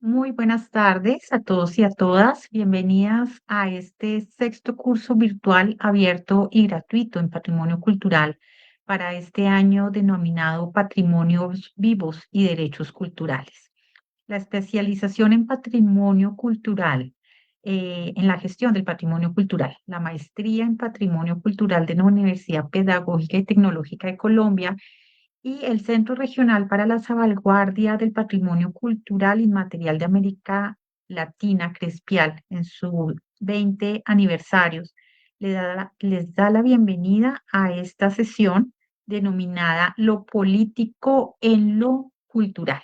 Muy buenas tardes a todos y a todas. Bienvenidas a este sexto curso virtual abierto y gratuito en Patrimonio Cultural para este año denominado Patrimonios Vivos y Derechos Culturales. La especialización en patrimonio cultural, en la gestión del patrimonio cultural, la maestría en patrimonio cultural de la Universidad Pedagógica y Tecnológica de Colombia y el Centro Regional para la Salvaguardia del Patrimonio Cultural Inmaterial de América Latina, Crespial, en sus 20 aniversarios, les da la bienvenida a esta sesión denominada Lo político en lo cultural.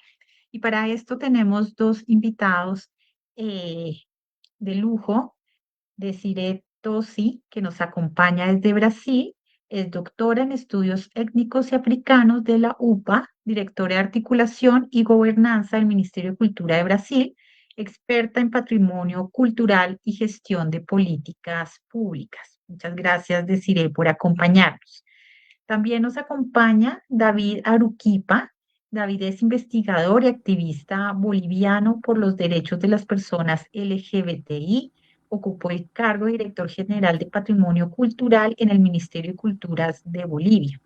Y para esto tenemos dos invitados eh, de lujo. Desiree Tosi, que nos acompaña desde Brasil, es doctora en estudios étnicos y africanos de la UPA, directora de articulación y gobernanza del Ministerio de Cultura de Brasil, experta en patrimonio cultural y gestión de políticas públicas. Muchas gracias, Desiree, por acompañarnos. También nos acompaña David Aruquipa. David es investigador y activista boliviano por los derechos de las personas LGBTI. Ocupó el cargo de director general de Patrimonio Cultural en el Ministerio de Culturas de Bolivia.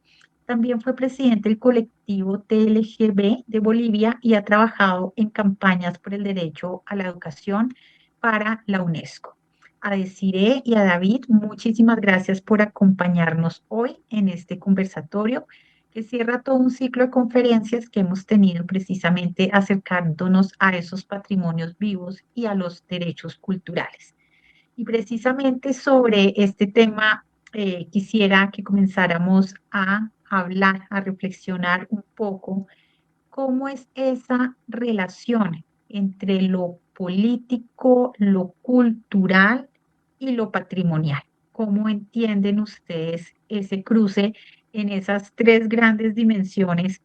También fue presidente del colectivo TLGB de Bolivia y ha trabajado en campañas por el derecho a la educación para la UNESCO. A Desiree y a David, muchísimas gracias por acompañarnos hoy en este conversatorio que cierra todo un ciclo de conferencias que hemos tenido precisamente acercándonos a esos patrimonios vivos y a los derechos culturales. Y precisamente sobre este tema quisiera que comenzáramos a hablar, a reflexionar un poco cómo es esa relación entre lo político, lo cultural y lo patrimonial. ¿Cómo entienden ustedes ese cruce en esas tres grandes dimensiones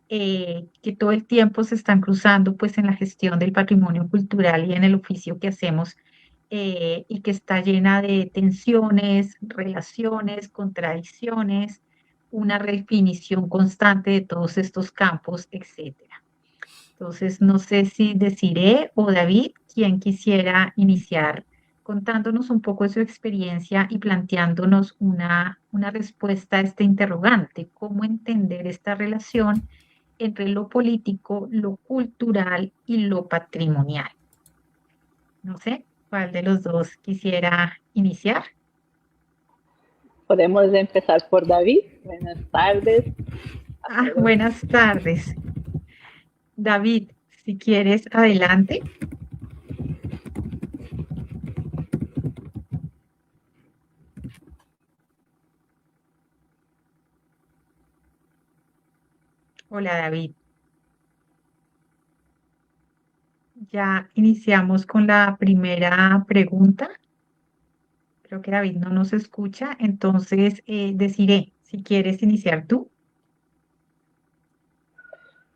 que todo el tiempo se están cruzando pues en la gestión del patrimonio cultural y en el oficio que hacemos y que está llena de tensiones, relaciones, contradicciones, una redefinición constante de todos estos campos, etcétera? Entonces, no sé si Desiree o David, quien quisiera iniciar contándonos un poco de su experiencia y planteándonos una respuesta a este interrogante, cómo entender esta relación entre lo político, lo cultural y lo patrimonial. No sé cuál de los dos quisiera iniciar. Podemos empezar por David. Buenas tardes a todos. Buenas tardes. David, si quieres, adelante. Hola, David. Ya iniciamos con la primera pregunta. Creo que David no nos escucha, entonces deciré si quieres iniciar tú.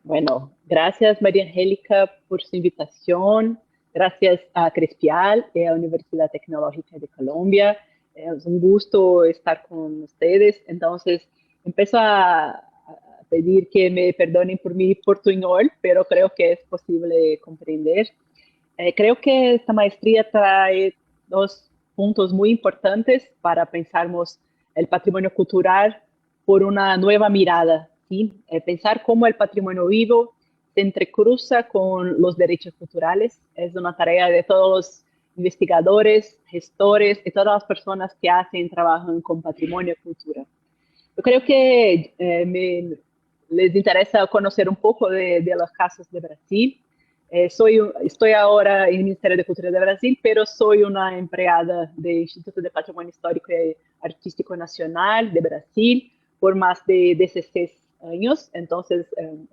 Bueno, gracias María Angélica por su invitación. Gracias a Crespial y a la Universidad Tecnológica de Colombia. Es un gusto estar con ustedes. Entonces, empiezo a pedir que me perdonen por mi portuñol, pero creo que es posible comprender. Creo que esta maestría trae dos puntos muy importantes para pensarmos el patrimonio cultural por una nueva mirada, ¿sí? Pensar cómo el patrimonio vivo se entrecruza con los derechos culturales es una tarea de todos los investigadores, gestores y todas las personas que hacen trabajo con patrimonio y cultura. Yo creo que les interesa conocer un poco de los casos de Brasil. Estoy ahora en el Ministerio de Cultura de Brasil, pero soy una empleada del Instituto de Patrimonio Histórico y Artístico Nacional de Brasil por más de 16 años, entonces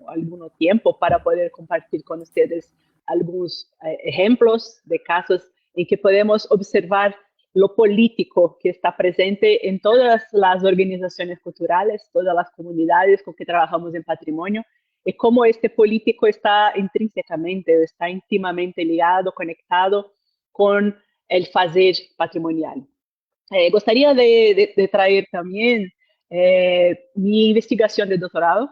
algún tiempo para poder compartir con ustedes algunos ejemplos de casos en que podemos observar lo político que está presente en todas las organizaciones culturales, todas las comunidades con que trabajamos en patrimonio, y cómo este político está intrínsecamente, está íntimamente ligado, conectado con el fazer patrimonial. Gostaria de traer también mi investigación de doctorado,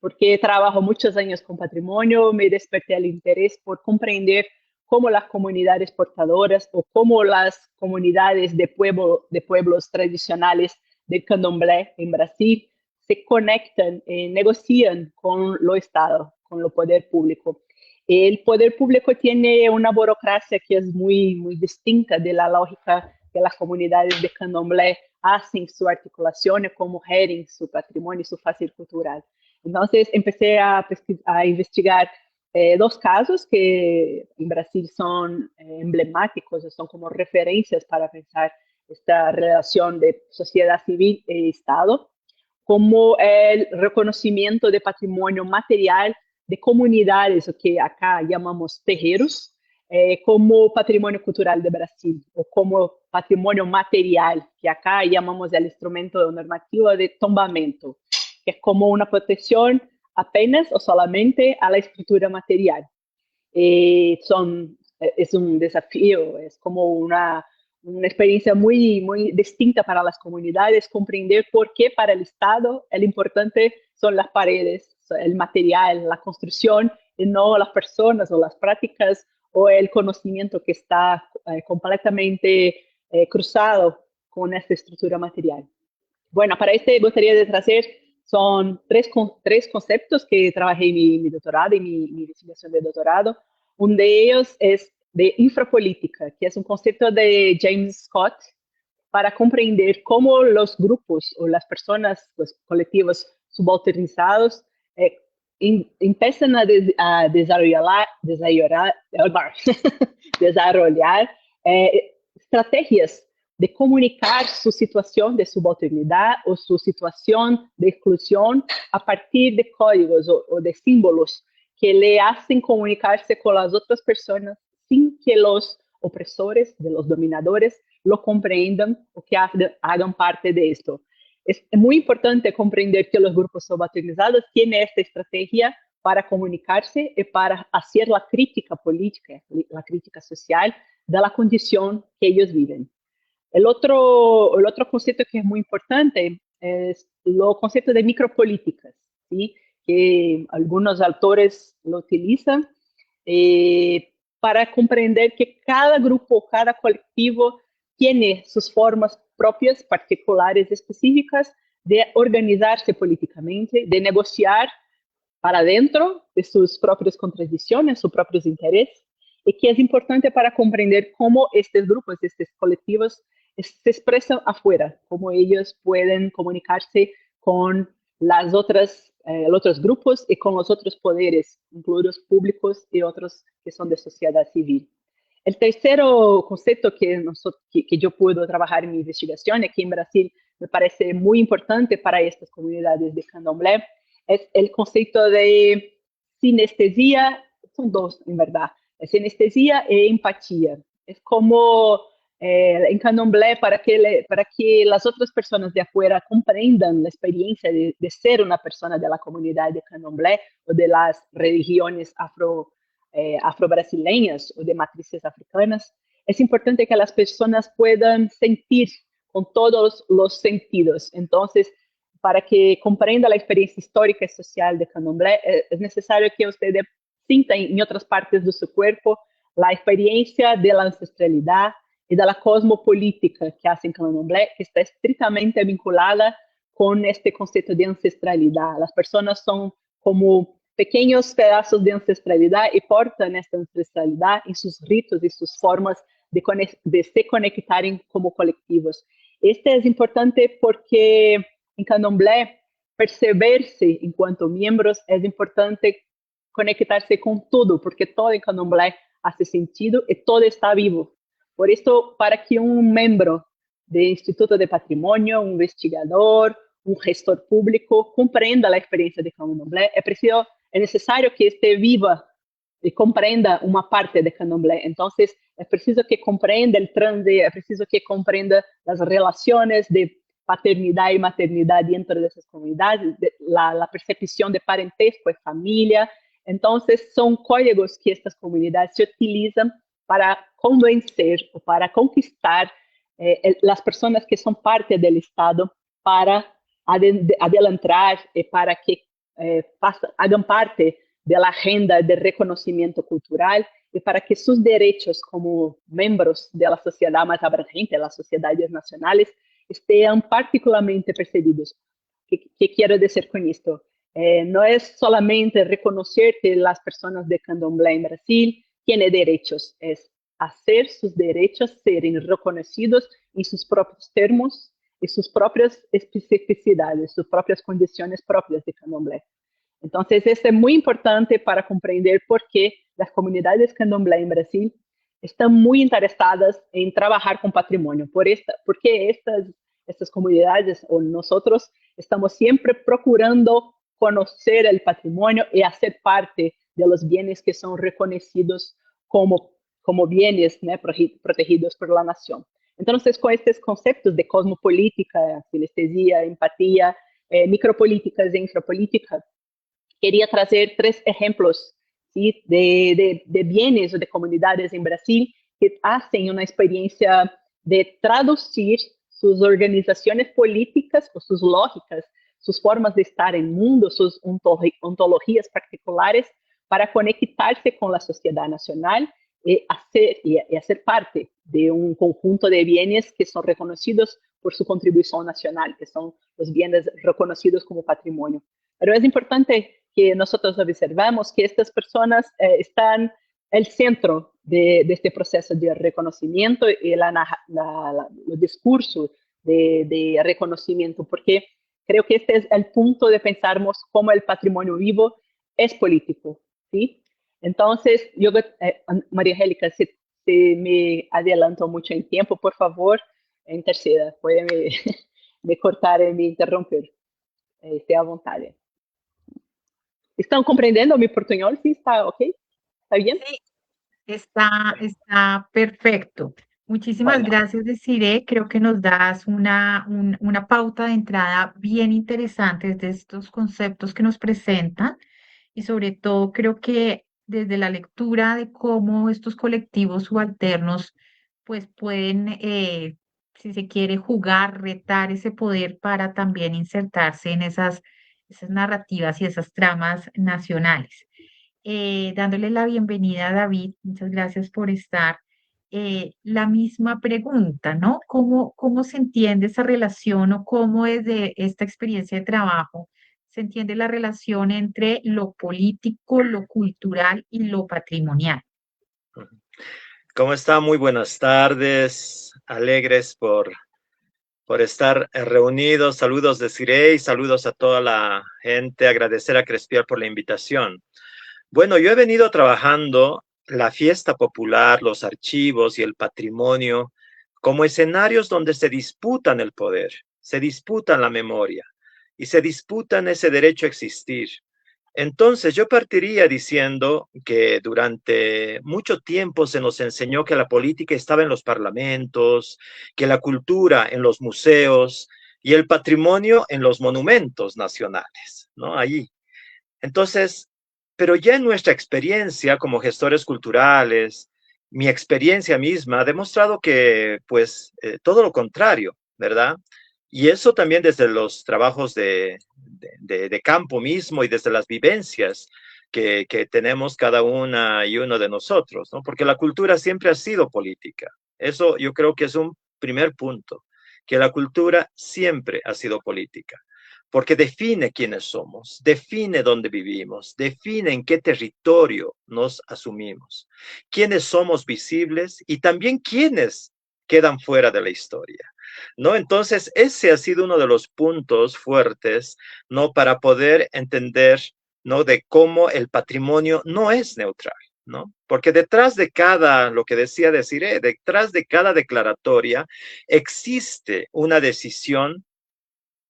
porque trabajo muchos años con patrimonio, me desperté el interés por comprender cómo las comunidades portadoras o cómo las comunidades de pueblos tradicionales del candomblé en Brasil se conectan, negocian con lo Estado, con lo poder público. El poder público tiene una burocracia que es muy distinta de la lógica que las comunidades de candomblé hacen su articulación, cómo geren su patrimonio y su fácil cultural. Entonces empecé a investigar dos casos que en Brasil son emblemáticos, son como referencias para pensar esta relación de sociedad civil e Estado, como el reconocimiento de patrimonio material de comunidades, o que acá llamamos terreiros, como patrimonio cultural de Brasil, o como patrimonio material, que acá llamamos el instrumento normativo de tombamento, que es como una protección apenas o solamente a la estructura material. Es un desafío, es como una experiencia muy distinta para las comunidades, comprender por qué para el Estado el importante son las paredes, el material, la construcción, y no las personas o las prácticas o el conocimiento que está completamente cruzado con esta estructura material. Bueno, para este gustaría de traer son tres conceptos que trabajé en mi doctorado, en mi investigación de doctorado. Uno de ellos es de infrapolítica, que es un concepto de James Scott para comprender cómo los grupos o las personas, los colectivos subalternizados, empiezan a desarrollar estrategias de comunicar su situación de subalternidad o su situación de exclusión a partir de códigos o de símbolos que le hacen comunicarse con las otras personas sin que los opresores, de los dominadores, lo comprendan o que hagan parte de esto. Es muy importante comprender que los grupos subalternizados tienen esta estrategia para comunicarse y para hacer la crítica política, la crítica social de la condición que ellos viven. El otro concepto que es muy importante es el concepto de micropolíticas, ¿sí? Que algunos autores lo utilizan para comprender que cada grupo, cada colectivo tiene sus formas propias, particulares, específicas de organizarse políticamente, de negociar para dentro de sus propias contradicciones, sus propios intereses, y que es importante para comprender cómo estos grupos, estos colectivos se expresan afuera, cómo ellos pueden comunicarse con las los otros grupos y con los otros poderes, incluidos públicos y otros que son de sociedad civil. El tercero concepto que yo puedo trabajar en mi investigación, aquí en Brasil me parece muy importante para estas comunidades de candomblé, es el concepto de sinestesia, son dos en verdad, sinestesia e empatía. Es como en candomblé para que las otras personas de afuera comprendan la experiencia de ser una persona de la comunidad de candomblé o de las religiones afro-brasileñas o de matrices africanas. Es importante que las personas puedan sentir con todos los sentidos. Entonces, para que comprenda la experiencia histórica y social de candomblé, es necesario que ustedes sintan en otras partes de su cuerpo la experiencia de la ancestralidad y de la cosmopolítica que hace candomblé, que está estrictamente vinculada con este concepto de ancestralidad. Las personas son como pequeños pedazos de ancestralidad y portan esta ancestralidad en sus ritos y sus formas de se conectarem como colectivos. Este es importante porque en candomblé perceberse enquanto miembros es importante conectarse con todo, porque todo en candomblé hace sentido y todo está vivo. Por esto, para que un miembro del Instituto de Patrimonio, un investigador, un gestor público comprenda la experiencia de candomblé, es necesario que esté viva y comprenda una parte de candomblé. Entonces, es preciso que comprenda el trance, es preciso que comprenda las relaciones de paternidad y maternidad dentro de esas comunidades, la percepción de parentesco y familia. Entonces, son códigos que estas comunidades se utilizan para convencer o para conquistar las personas que son parte del Estado para adelantar para que hagan parte de la agenda de reconocimiento cultural y para que sus derechos como miembros de la sociedad más abrangente, las sociedades nacionales, estén particularmente percibidos. ¿Qué quiero decir con esto? No es solamente reconocer que las personas de candomblé en Brasil tienen derechos, es hacer sus derechos serem reconocidos en sus propios termos y sus propias especificidades, sus propias condiciones propias de candomblé. Entonces, esto es muy importante para comprender por qué las comunidades candomblé en Brasil están muy interesadas en trabajar con patrimonio, porque estas comunidades o nosotros estamos siempre procurando conocer el patrimonio y hacer parte de los bienes que son reconocidos como bienes, ¿no?, protegidos por la nación. Entonces, con estos conceptos de cosmopolítica, sinestesia, empatía, micropolíticas e infrapolítica, quería trazer 3 ejemplos, ¿sí?, de bienes o de comunidades en Brasil que hacen una experiencia de traducir sus organizaciones políticas o sus lógicas, sus formas de estar en el mundo, sus ontologías particulares para conectarse con la sociedad nacional y hacer parte de un conjunto de bienes que son reconocidos por su contribución nacional, que son los bienes reconocidos como patrimonio. Pero es importante que nosotros observamos que estas personas están el centro de este proceso de reconocimiento y el discurso de reconocimiento, porque creo que este es el punto de pensarmos cómo el patrimonio vivo es político, ¿sí? Entonces, María Angélica, si me adelanto mucho en tiempo, por favor, interceda, puede me cortar y me interrumpir, esté a vontade. ¿Están comprendiendo mi portuñol? Sí, está ok. ¿Está bien? Sí, está perfecto. Muchísimas Bueno, gracias, Desiree. Creo que nos das una pauta de entrada bien interesante de estos conceptos que nos presentan y sobre todo creo que desde la lectura de cómo estos colectivos subalternos pues pueden, si se quiere, jugar, retar ese poder para también insertarse en esas narrativas y esas tramas nacionales. Dándole la bienvenida a David, muchas gracias por estar. La misma pregunta, ¿no? ¿Cómo se entiende esa relación o cómo desde esta experiencia de trabajo se entiende la relación entre lo político, lo cultural y lo patrimonial? ¿Cómo está? Muy buenas tardes, alegres por estar reunidos. Saludos de Cire y saludos a toda la gente. Agradecer a Crespiar por la invitación. Bueno, yo he venido trabajando la fiesta popular, los archivos y el patrimonio como escenarios donde se disputan el poder, se disputan la memoria y se disputan ese derecho a existir. Entonces, yo partiría diciendo que durante mucho tiempo se nos enseñó que la política estaba en los parlamentos, que la cultura en los museos y el patrimonio en los monumentos nacionales, ¿no? Allí. Entonces, pero ya en nuestra experiencia como gestores culturales, mi experiencia misma ha demostrado que, pues, todo lo contrario, ¿verdad? Y eso también desde los trabajos de campo mismo y desde las vivencias que tenemos cada una y uno de nosotros, ¿no? Porque la cultura siempre ha sido política. Eso yo creo que es un primer punto, que la cultura siempre ha sido política porque define quiénes somos, define dónde vivimos, define en qué territorio nos asumimos, quiénes somos visibles y también quiénes quedan fuera de la historia, ¿no? Entonces, ese ha sido uno de los puntos fuertes, ¿no? Para poder entender, ¿no? De cómo el patrimonio no es neutral, ¿no? Porque detrás de cada, lo que decía Desiree, detrás de cada declaratoria existe una decisión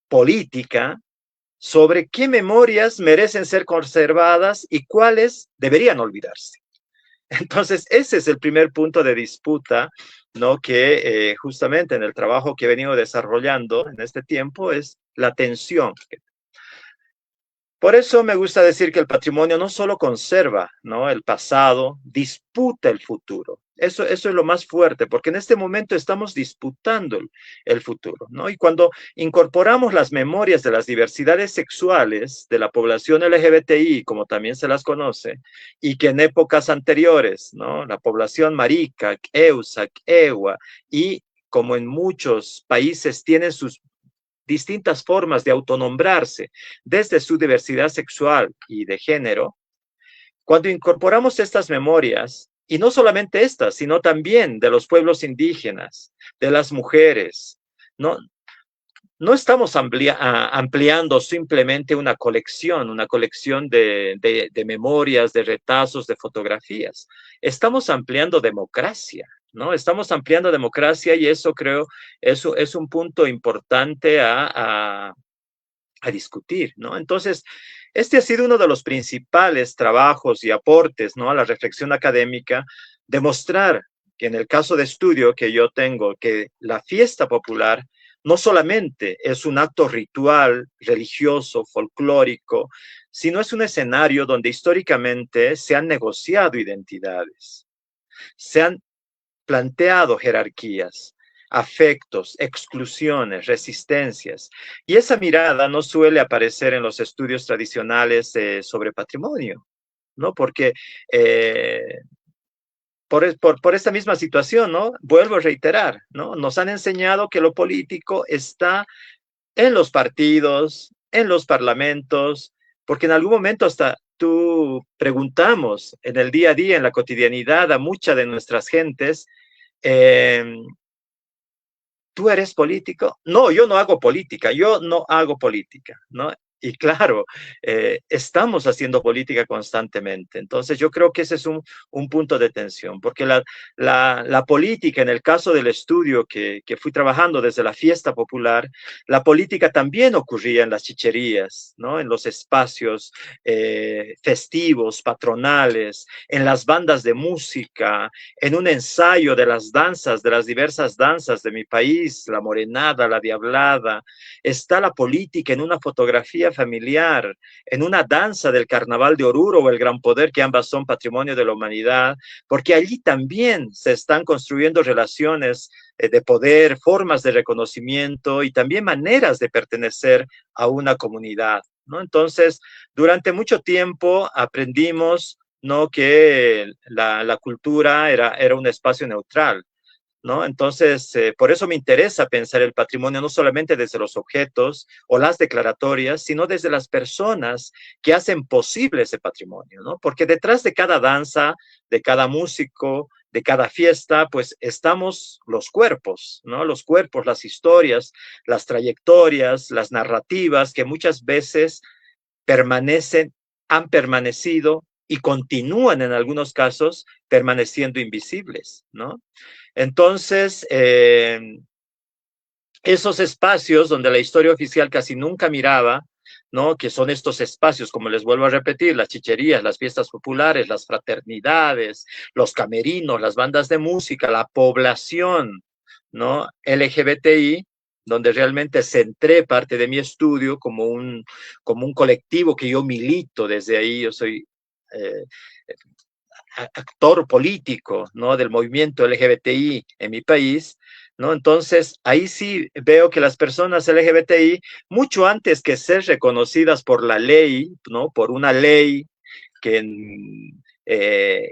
política sobre qué memorias merecen ser conservadas y cuáles deberían olvidarse. Entonces, ese es el primer punto de disputa, ¿no? Que justamente en el trabajo que he venido desarrollando en este tiempo es la tensión. Por eso me gusta decir que el patrimonio no solo conserva, ¿no?, el pasado, disputa el futuro. Eso es lo más fuerte, porque en este momento estamos disputando el futuro, ¿no? Y cuando incorporamos las memorias de las diversidades sexuales de la población LGBTI, como también se las conoce, y que en épocas anteriores, ¿no? La población marica, eusa, ewa, y como en muchos países tienen sus distintas formas de autonombrarse desde su diversidad sexual y de género, cuando incorporamos estas memorias, y no solamente estas, sino también de los pueblos indígenas, de las mujeres, no, no estamos ampliando simplemente una colección de memorias, de retazos, de fotografías. Estamos ampliando democracia, ¿no? Estamos ampliando democracia y eso creo es un punto importante a discutir, ¿no? Entonces, este ha sido uno de los principales trabajos y aportes, ¿no? A la reflexión académica, demostrar que en el caso de estudio que yo tengo, que la fiesta popular no solamente es un acto ritual, religioso, folclórico, sino es un escenario donde históricamente se han negociado identidades, se han planteado jerarquías, afectos, exclusiones, resistencias. Y esa mirada no suele aparecer en los estudios tradicionales sobre patrimonio, ¿no? Porque por esta misma situación, ¿no? Vuelvo a reiterar, ¿no? Nos han enseñado que lo político está en los partidos, en los parlamentos, porque en algún momento hasta tú preguntamos en el día a día, en la cotidianidad a muchas de nuestras gentes, eh, ¿tú eres político? No, yo no hago política, ¿no? Y claro, estamos haciendo política constantemente. Entonces yo creo que ese es un punto de tensión, porque la política, en el caso del estudio que fui trabajando desde la fiesta popular, la política también ocurría en las chicherías, ¿no? En los espacios festivos, patronales, en las bandas de música, en un ensayo de las danzas, de las diversas danzas de mi país, la morenada, la diablada, está la política en una fotografía familiar, en una danza del Carnaval de Oruro o el Gran Poder, que ambas son patrimonio de la humanidad, porque allí también se están construyendo relaciones de poder, formas de reconocimiento y también maneras de pertenecer a una comunidad, ¿no? Entonces, durante mucho tiempo aprendimos, ¿no? Que la cultura era un espacio neutral, ¿no? Entonces, por eso me interesa pensar el patrimonio no solamente desde los objetos o las declaratorias, sino desde las personas que hacen posible ese patrimonio, ¿no? Porque detrás de cada danza, de cada músico, de cada fiesta, pues estamos los cuerpos, ¿no? Los cuerpos, las historias, las trayectorias, las narrativas que muchas veces permanecen, han permanecido y continúan en algunos casos permaneciendo invisibles, ¿no? Entonces, esos espacios donde la historia oficial casi nunca miraba, ¿no? Que son estos espacios, como les vuelvo a repetir, las chicherías, las fiestas populares, las fraternidades, los camerinos, las bandas de música, la población, ¿no? LGBTI, donde realmente centré parte de mi estudio como un colectivo que yo milito desde ahí, yo soy actor político, ¿no? Del movimiento LGBTI en mi país, ¿no? Entonces, ahí sí veo que las personas LGBTI, mucho antes que ser reconocidas por la ley, ¿no? Por una ley que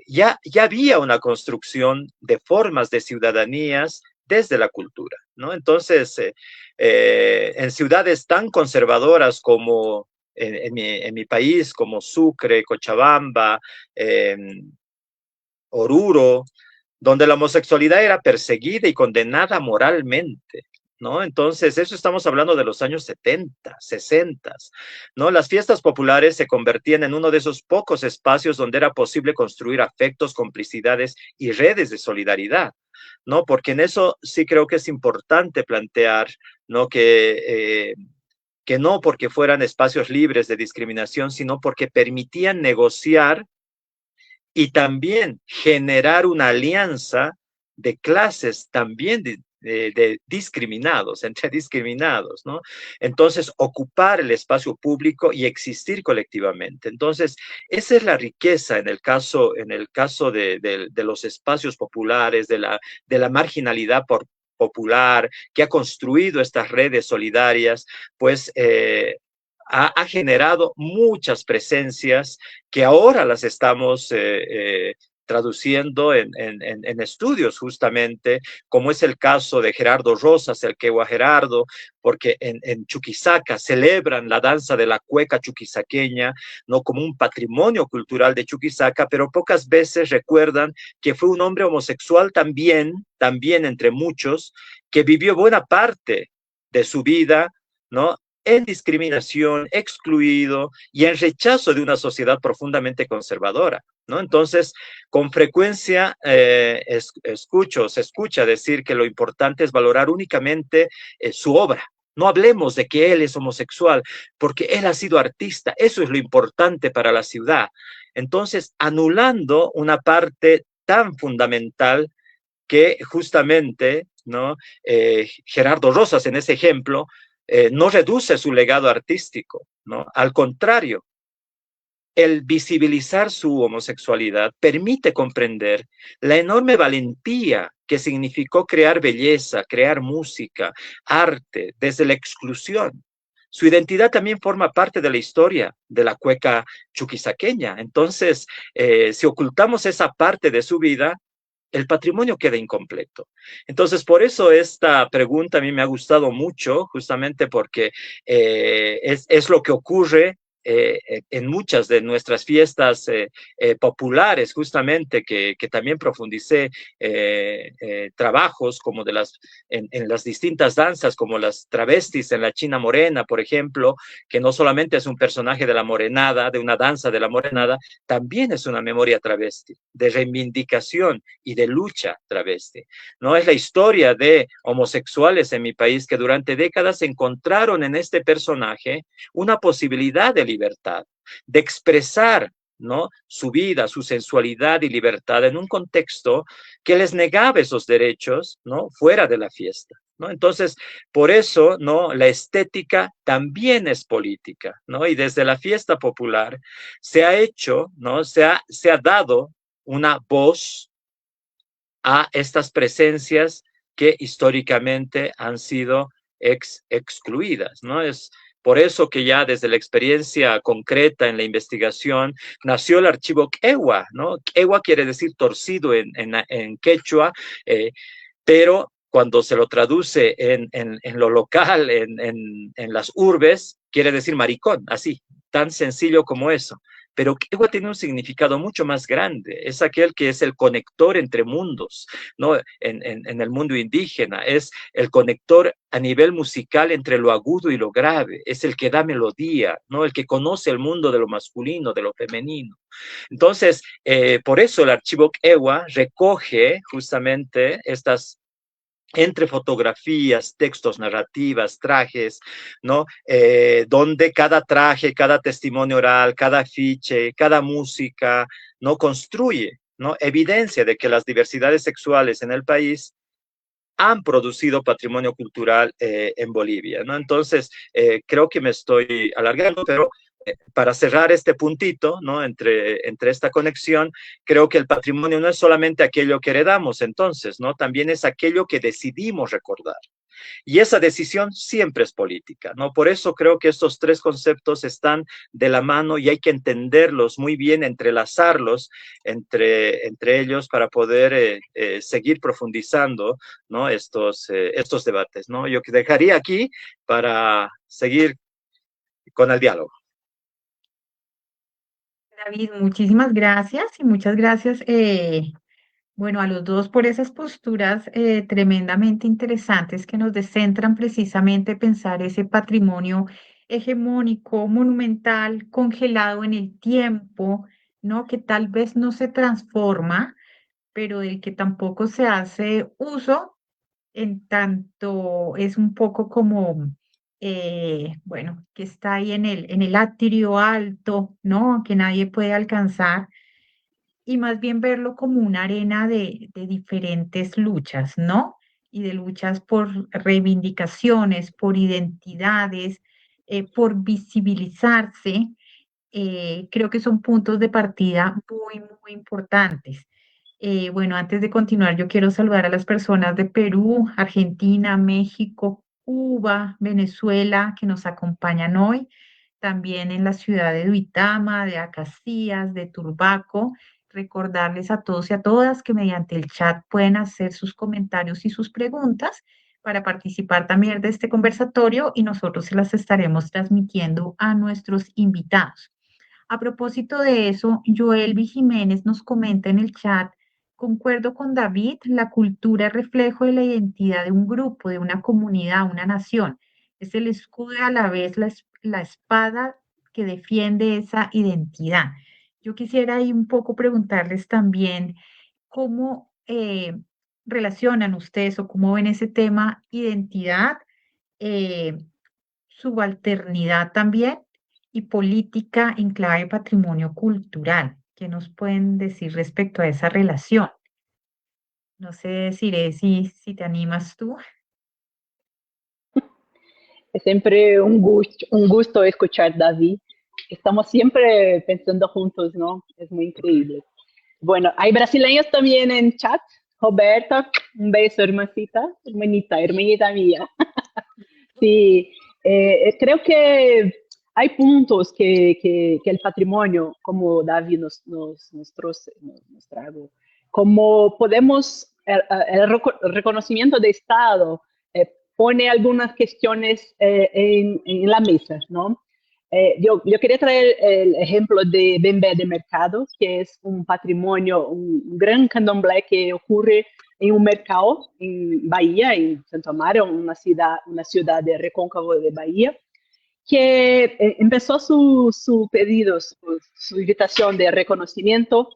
ya había una construcción de formas de ciudadanías desde la cultura, ¿no? Entonces, en ciudades tan conservadoras como en mi país, como Sucre, Cochabamba, Oruro, donde la homosexualidad era perseguida y condenada moralmente, ¿no? Entonces, eso estamos hablando de los años 70, 60, ¿no? Las fiestas populares se convertían en uno de esos pocos espacios donde era posible construir afectos, complicidades y redes de solidaridad, ¿no? Porque en eso sí creo que es importante plantear, ¿no? Que no porque fueran espacios libres de discriminación, sino porque permitían negociar y también generar una alianza de clases también de discriminados, entre discriminados, ¿no? Entonces, ocupar el espacio público y existir colectivamente. Entonces, esa es la riqueza en el caso de los espacios populares, de la marginalidad popular, que ha construido estas redes solidarias, pues ha generado muchas presencias que ahora las estamos traduciendo en estudios justamente, como es el caso de Gerardo Rosas, el Quehua Gerardo, porque en Chuquisaca celebran la danza de la cueca chuquisaqueña, no como un patrimonio cultural de Chuquisaca, pero pocas veces recuerdan que fue un hombre homosexual también entre muchos, que vivió buena parte de su vida, ¿no? En discriminación, excluido y en rechazo de una sociedad profundamente conservadora, ¿no? Entonces, con frecuencia se escucha decir que lo importante es valorar únicamente su obra. No hablemos de que él es homosexual, porque él ha sido artista. Eso es lo importante para la ciudad. Entonces, anulando una parte tan fundamental que justamente, ¿no? Gerardo Rosas, en ese ejemplo, no reduce su legado artístico, ¿no? Al contrario, el visibilizar su homosexualidad permite comprender la enorme valentía que significó crear belleza, crear música, arte, desde la exclusión. Su identidad también forma parte de la historia de la cueca chuquisaqueña. Entonces, si ocultamos esa parte de su vida, el patrimonio queda incompleto. Entonces, por eso esta pregunta a mí me ha gustado mucho, justamente porque es lo que ocurre en muchas de nuestras fiestas populares, justamente, que también profundicé trabajos como en las distintas danzas, como las travestis en la China Morena, por ejemplo, que no solamente es un personaje de la morenada, de una danza de la morenada, también es una memoria travesti, de reivindicación y de lucha travesti. No es la historia de homosexuales en mi país que durante décadas encontraron en este personaje una posibilidad de libertad, de expresar, ¿no? Su vida, su sensualidad y libertad en un contexto que les negaba esos derechos, ¿no? Fuera de la fiesta, ¿no? Entonces, por eso, ¿no? La estética también es política, ¿no? Y desde la fiesta popular se ha hecho, ¿no? Se ha dado una voz a estas presencias que históricamente han sido excluidas, ¿no? Es por eso que ya desde la experiencia concreta en la investigación nació el archivo Quehua, ¿no? Quehua quiere decir torcido en quechua, pero cuando se lo traduce en lo local, en las urbes, quiere decir maricón, así, tan sencillo como eso. Pero Quechua tiene un significado mucho más grande, es aquel que es el conector entre mundos, ¿no? En el mundo indígena, es el conector a nivel musical entre lo agudo y lo grave, es el que da melodía, ¿no? El que conoce el mundo de lo masculino, de lo femenino. Entonces, por eso el archivo Quehua recoge justamente estas entre fotografías, textos, narrativas, trajes, ¿no? Donde cada traje, cada testimonio oral, cada afiche, cada música, ¿no? Construye, ¿no? Evidencia de que las diversidades sexuales en el país han producido patrimonio cultural en Bolivia, ¿no? Entonces, creo que me estoy alargando, pero para cerrar este puntito, ¿no? Entre esta conexión, creo que el patrimonio no es solamente aquello que heredamos, entonces, ¿no? También es aquello que decidimos recordar. Y esa decisión siempre es política, ¿no? Por eso creo que estos tres conceptos están de la mano y hay que entenderlos muy bien, entrelazarlos entre ellos para poder seguir profundizando, ¿no? Estos debates, ¿no? Yo dejaría aquí para seguir con el diálogo. David, muchísimas gracias y muchas gracias, bueno, a los dos por esas posturas tremendamente interesantes que nos descentran precisamente pensar ese patrimonio hegemónico, monumental, congelado en el tiempo, ¿no? Que tal vez no se transforma, pero del que tampoco se hace uso en tanto es un poco como, bueno, que está ahí en el atrio alto, ¿no? Que nadie puede alcanzar, y más bien verlo como una arena de diferentes luchas, ¿no? y de luchas por reivindicaciones, por identidades, por visibilizarse, creo que son puntos de partida muy, muy importantes. Bueno, antes de continuar, yo quiero saludar a las personas de Perú, Argentina, México, Cuba, Venezuela, que nos acompañan hoy, también en la ciudad de Duitama, de Acacías, de Turbaco. Recordarles a todos y a todas que mediante el chat pueden hacer sus comentarios y sus preguntas para participar también de este conversatorio y nosotros se las estaremos transmitiendo a nuestros invitados. A propósito de eso, Joelvi Jiménez nos comenta en el chat: concuerdo con David, la cultura es reflejo de la identidad de un grupo, de una comunidad, una nación. Es el escudo y a la vez la espada que defiende esa identidad. Yo quisiera ahí un poco preguntarles también cómo relacionan ustedes o cómo ven ese tema identidad, eh, subalternidad también y política en clave patrimonio cultural. ¿Qué nos pueden decir respecto a esa relación? No sé, Sire, si te animas tú. Es siempre un gusto escuchar David. Estamos siempre pensando juntos, ¿no? Es muy increíble. Bueno, hay brasileños también en chat. Roberta, un beso, hermanita mía. Sí, creo que hay puntos que el patrimonio, como David nos trajo, como podemos, el reconocimiento de Estado pone algunas cuestiones en la mesa, ¿no? Yo quería traer el ejemplo de Bembé de Mercado, que es un patrimonio, un gran candomblé que ocurre en un mercado en Bahía, en Santo Amaro, una ciudad de Recóncavo de Bahía, que empezó su pedido, su invitación de reconocimiento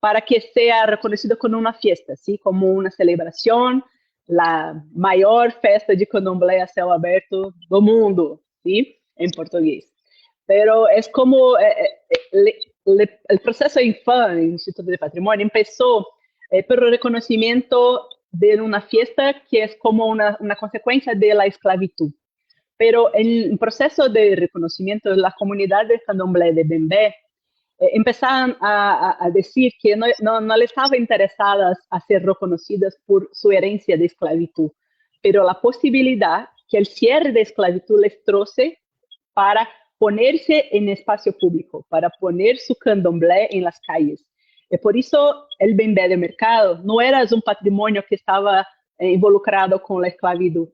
para que sea reconocido con una fiesta, ¿sí? Como una celebración, la mayor festa de candomblé a céu aberto do mundo, ¿sí? En portugués. Pero es como el proceso INFAM, el Instituto de Patrimonio, empezó por el reconocimiento de una fiesta que es como una consecuencia de la esclavitud. Pero en el proceso de reconocimiento de la comunidad de candomblé de Bembé, empezaron a decir que no les estaba interesadas a ser reconocidas por su herencia de esclavitud, pero la posibilidad que el cierre de esclavitud les troce para ponerse en espacio público, para poner su candomblé en las calles. Por eso el Bembé de Mercado no era un patrimonio que estaba involucrado con la esclavitud,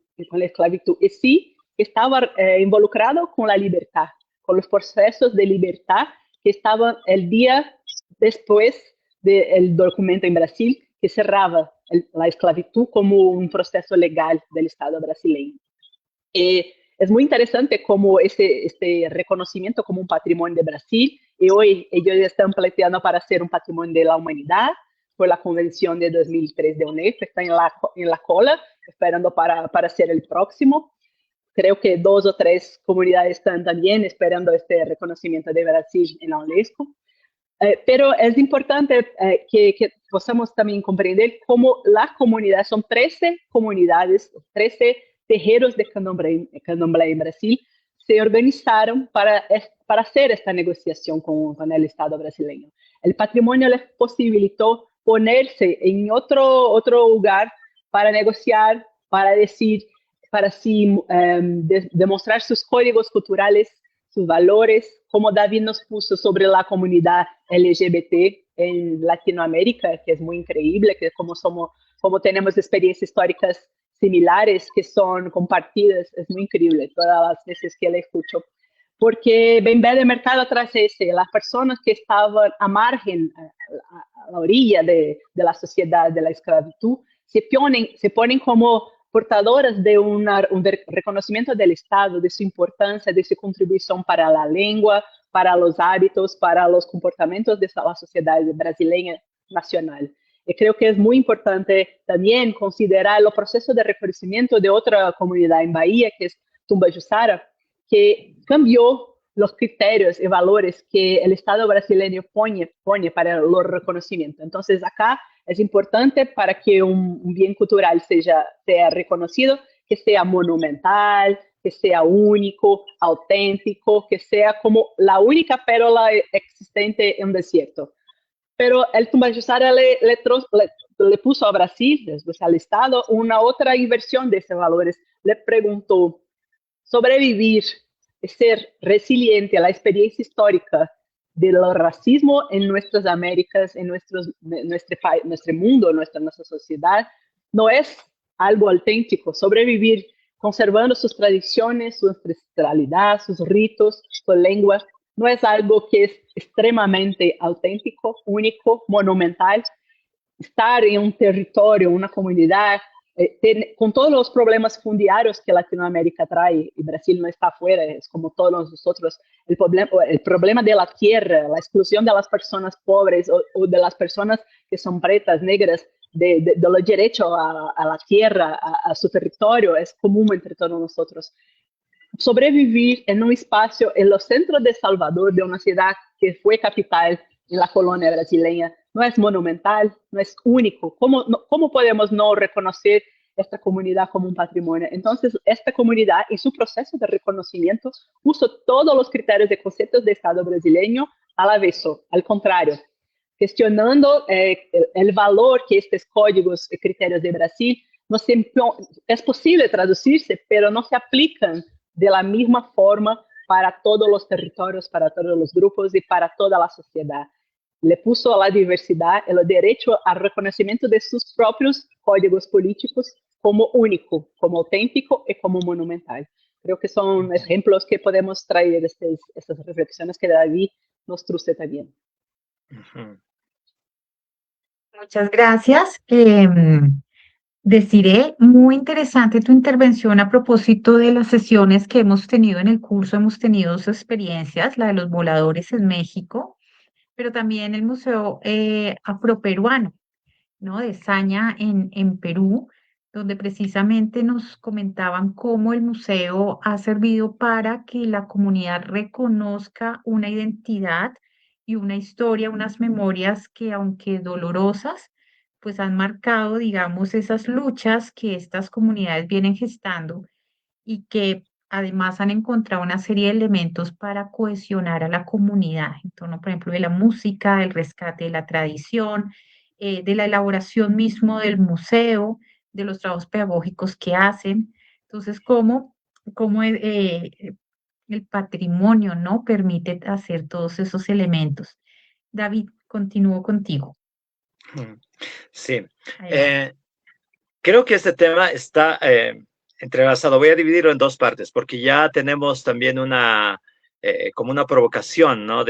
y sí estaba involucrado con la libertad, con los procesos de libertad que estaban el día después del documento en Brasil que cerraba la esclavitud como un proceso legal del Estado brasileño. Es muy interesante como este reconocimiento como un patrimonio de Brasil, y hoy ellos están planteando para ser un patrimonio de la humanidad por la Convención de 2003 de UNESCO, está en la cola, esperando para ser el próximo. Creo que 2 o 3 comunidades están también esperando este reconocimiento de Brasil en la UNESCO. Pero es importante que podamos también comprender cómo la comunidad, son 13 comunidades, 13 terreiros de candomblé en Brasil, se organizaron para hacer esta negociación con el Estado brasileño. El patrimonio les posibilitó ponerse en otro lugar para negociar, para decir, para así demostrar sus códigos culturales, sus valores, como David nos puso sobre la comunidad LGBT en Latinoamérica, que es muy increíble, que como tenemos experiencias históricas similares que son compartidas, es muy increíble todas las veces que la escucho. Porque Bembé de Mercado tras las personas que estaban a margen, a la orilla de la sociedad de la esclavitud, se ponen como portadoras de un reconocimiento del Estado, de su importancia, de su contribución para la lengua, para los hábitos, para los comportamientos de la sociedad brasileña nacional. Y creo que es muy importante también considerar el proceso de reconocimiento de otra comunidad en Bahía, que es Tumbajuçara, que cambió los criterios y valores que el Estado brasileño pone para el reconocimiento. Entonces, acá Es importante para que un bien cultural sea reconocido, que sea monumental, que sea único, auténtico, que sea como la única pérola existente en un desierto. Pero el Tumba-Jussara le puso a Brasil, después al Estado, una otra inversión de esos valores. Le preguntó, sobrevivir, ser resiliente a la experiencia histórica del racismo en nuestras Américas, en nuestro mundo, nuestra sociedad, no es algo auténtico. Sobrevivir conservando sus tradiciones, su ancestralidad, sus ritos, su lengua, no es algo que es extremadamente auténtico, único, monumental. Estar en un territorio, una comunidad, con todos los problemas fundiarios que Latinoamérica trae, y Brasil no está afuera, es como todos nosotros, el problema de la tierra, la exclusión de las personas pobres o de las personas que son pretas, negras, de los derechos a la tierra, a su territorio, es común entre todos nosotros. Sobrevivir en un espacio en los centros de Salvador, de una ciudad que fue capital en la colonia brasileña, no es monumental, no es único. ¿Cómo podemos no reconocer esta comunidad como un patrimonio? Entonces, esta comunidad, en su proceso de reconocimiento, usó todos los criterios de conceptos de Estado brasileño al aveso, al contrario, gestionando el valor que estos códigos y criterios de Brasil no es posible traducirse, pero no se aplican de la misma forma para todos los territorios, para todos los grupos y para toda la sociedad. Le puso a la diversidad el derecho al reconocimiento de sus propios códigos políticos como único, como auténtico y como monumental. Creo que son ejemplos que podemos traer estas reflexiones que David nos trajo también. Muchas gracias. Desiree, muy interesante tu intervención a propósito de las sesiones que hemos tenido en el curso. Hemos tenido dos experiencias, la de los voladores en México, pero también el Museo Afroperuano, ¿no? De Saña en Perú, donde precisamente nos comentaban cómo el museo ha servido para que la comunidad reconozca una identidad y una historia, unas memorias que, aunque dolorosas, pues han marcado, digamos, esas luchas que estas comunidades vienen gestando y que además han encontrado una serie de elementos para cohesionar a la comunidad, en torno, por ejemplo, de la música, del rescate de la tradición, de la elaboración mismo del museo, de los trabajos pedagógicos que hacen. Entonces, cómo el patrimonio, ¿no? Permite hacer todos esos elementos. David, continúo contigo. Sí. Creo que este tema está entrelazado. Voy a dividirlo en dos partes, porque ya tenemos también como una provocación, ¿no?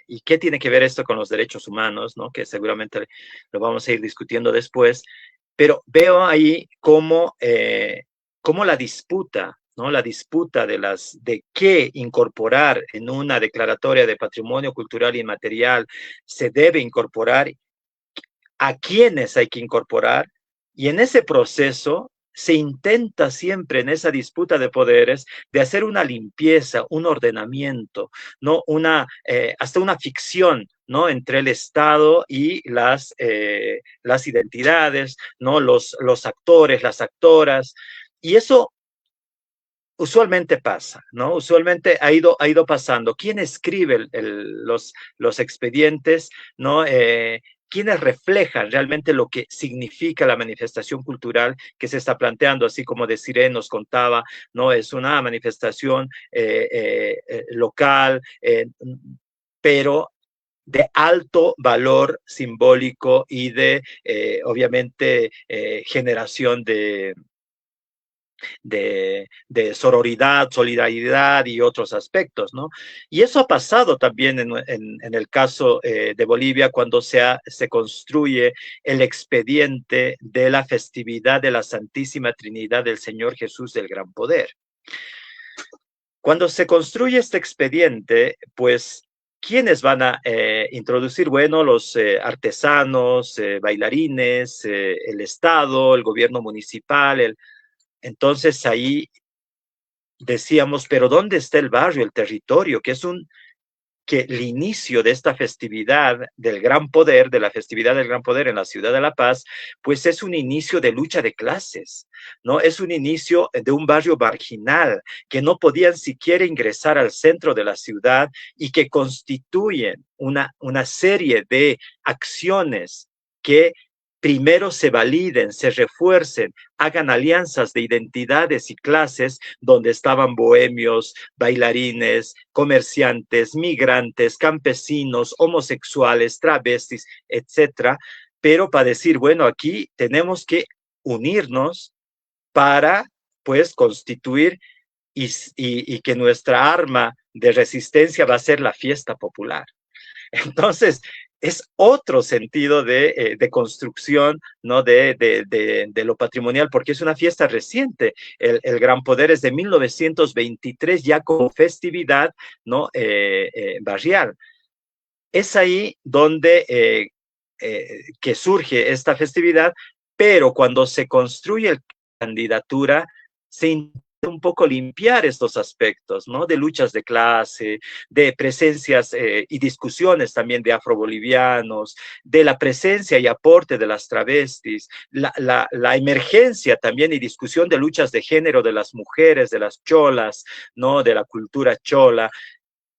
¿Y qué tiene que ver esto con los derechos humanos, ¿no? Que seguramente lo vamos a ir discutiendo después. Pero veo ahí cómo la disputa, ¿no? La disputa de qué incorporar en una declaratoria de patrimonio cultural inmaterial se debe incorporar, a quiénes hay que incorporar, y en ese proceso se intenta siempre, en esa disputa de poderes, de hacer una limpieza, un ordenamiento, ¿no? Hasta una ficción, ¿no? Entre el Estado y las identidades, ¿no? Los actores, las actoras, y eso usualmente pasa, ¿no? Usualmente ha ido pasando. ¿Quién escribe los expedientes, ¿no? ¿Quiénes reflejan realmente lo que significa la manifestación cultural que se está planteando? Así como Desiree nos contaba, ¿no? Es una manifestación local, pero de alto valor simbólico y de, obviamente, generación de sororidad, solidaridad y otros aspectos, ¿no? Y eso ha pasado también en el caso de Bolivia, cuando se construye el expediente de la festividad de la Santísima Trinidad del Señor Jesús del Gran Poder. Cuando se construye este expediente, pues, ¿quiénes van a introducir? Bueno, los artesanos, bailarines, el Estado, el gobierno municipal, entonces ahí decíamos, pero ¿dónde está el barrio, el territorio, que que el inicio de esta festividad del Gran Poder, de la festividad del Gran Poder en la ciudad de La Paz, pues es un inicio de lucha de clases, ¿no? Es un inicio de un barrio marginal que no podían siquiera ingresar al centro de la ciudad y que constituyen una serie de acciones que primero se validen, se refuercen, hagan alianzas de identidades y clases donde estaban bohemios, bailarines, comerciantes, migrantes, campesinos, homosexuales, travestis, etcétera. Pero para decir, bueno, aquí tenemos que unirnos para, pues, constituir y que nuestra arma de resistencia va a ser la fiesta popular. Entonces, es otro sentido de construcción, ¿no? De lo patrimonial, porque es una fiesta reciente. El Gran Poder es de 1923, ya como festividad, ¿no? Barrial. Es ahí donde que surge esta festividad, pero cuando se construye la candidatura, se intenta un poco limpiar estos aspectos, ¿no? De luchas de clase, de presencias y discusiones también de afrobolivianos, de la presencia y aporte de las travestis, la emergencia también y discusión de luchas de género de las mujeres, de las cholas, ¿no? De la cultura chola.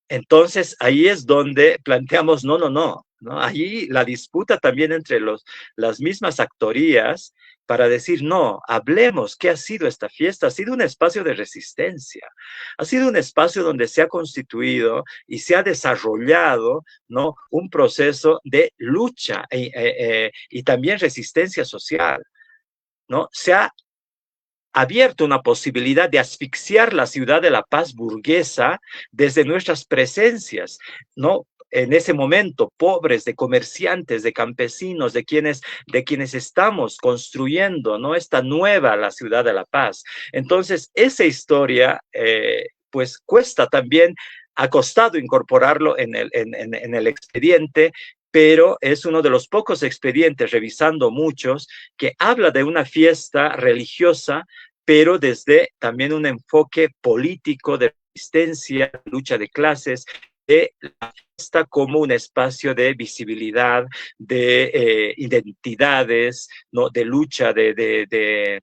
Entonces, ahí es donde planteamos, no. Ahí la disputa también entre las mismas actorías para decir, no, hablemos, ¿qué ha sido esta fiesta? Ha sido un espacio de resistencia, ha sido un espacio donde se ha constituido y se ha desarrollado, ¿no? Un proceso de lucha y también resistencia social, ¿no? Se ha abierto una posibilidad de asfixiar la ciudad de La Paz burguesa desde nuestras presencias, ¿no? En ese momento, pobres, de comerciantes, de campesinos, de quienes estamos construyendo, ¿no? Esta nueva, la ciudad de La Paz. Entonces, esa historia, pues cuesta también, ha costado incorporarlo en el expediente, pero es uno de los pocos expedientes, revisando muchos, que habla de una fiesta religiosa, pero desde también un enfoque político de resistencia, lucha de clases, de la fiesta como un espacio de visibilidad, de identidades, ¿no? De lucha de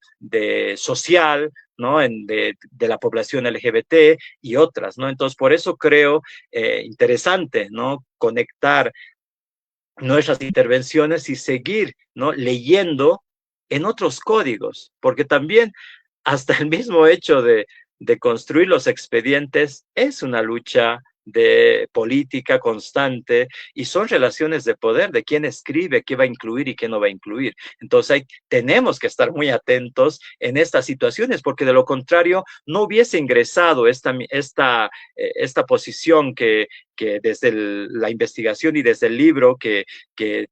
social, ¿no? De la población LGBT y otras, ¿no? Entonces, por eso creo interesante, ¿no? Conectar nuestras intervenciones y seguir, ¿no? Leyendo en otros códigos, porque también hasta el mismo hecho de construir los expedientes es una lucha de política constante y son relaciones de poder de quién escribe, qué va a incluir y qué no va a incluir. Entonces tenemos que estar muy atentos en estas situaciones porque de lo contrario no hubiese ingresado esta posición que desde la investigación y desde el libro que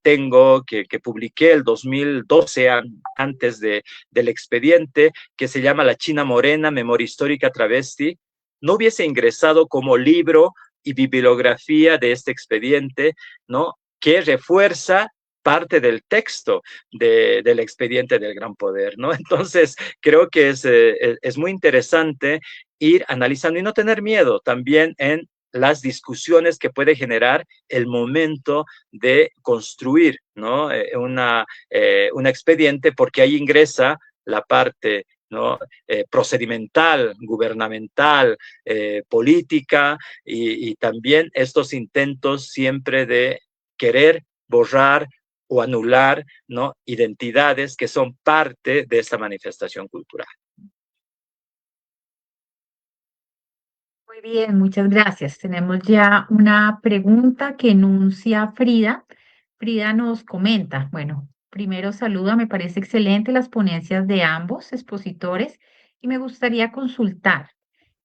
tengo, que publiqué el 2012 antes del expediente, que se llama La China Morena, Memoria Histórica Travesti, no hubiese ingresado como libro y bibliografía de este expediente, ¿no? Que refuerza parte del texto del expediente del Gran Poder, ¿no? Entonces, creo que es muy interesante ir analizando y no tener miedo también en las discusiones que puede generar el momento de construir, ¿no? Un expediente, porque ahí ingresa la parte, ¿no? Procedimental, gubernamental, política y también estos intentos siempre de querer borrar o anular, ¿no? Identidades que son parte de esta manifestación cultural. Muy bien, muchas gracias. Tenemos ya una pregunta que enuncia Frida. Frida nos comenta, bueno, primero saluda, me parece excelente las ponencias de ambos expositores y me gustaría consultar,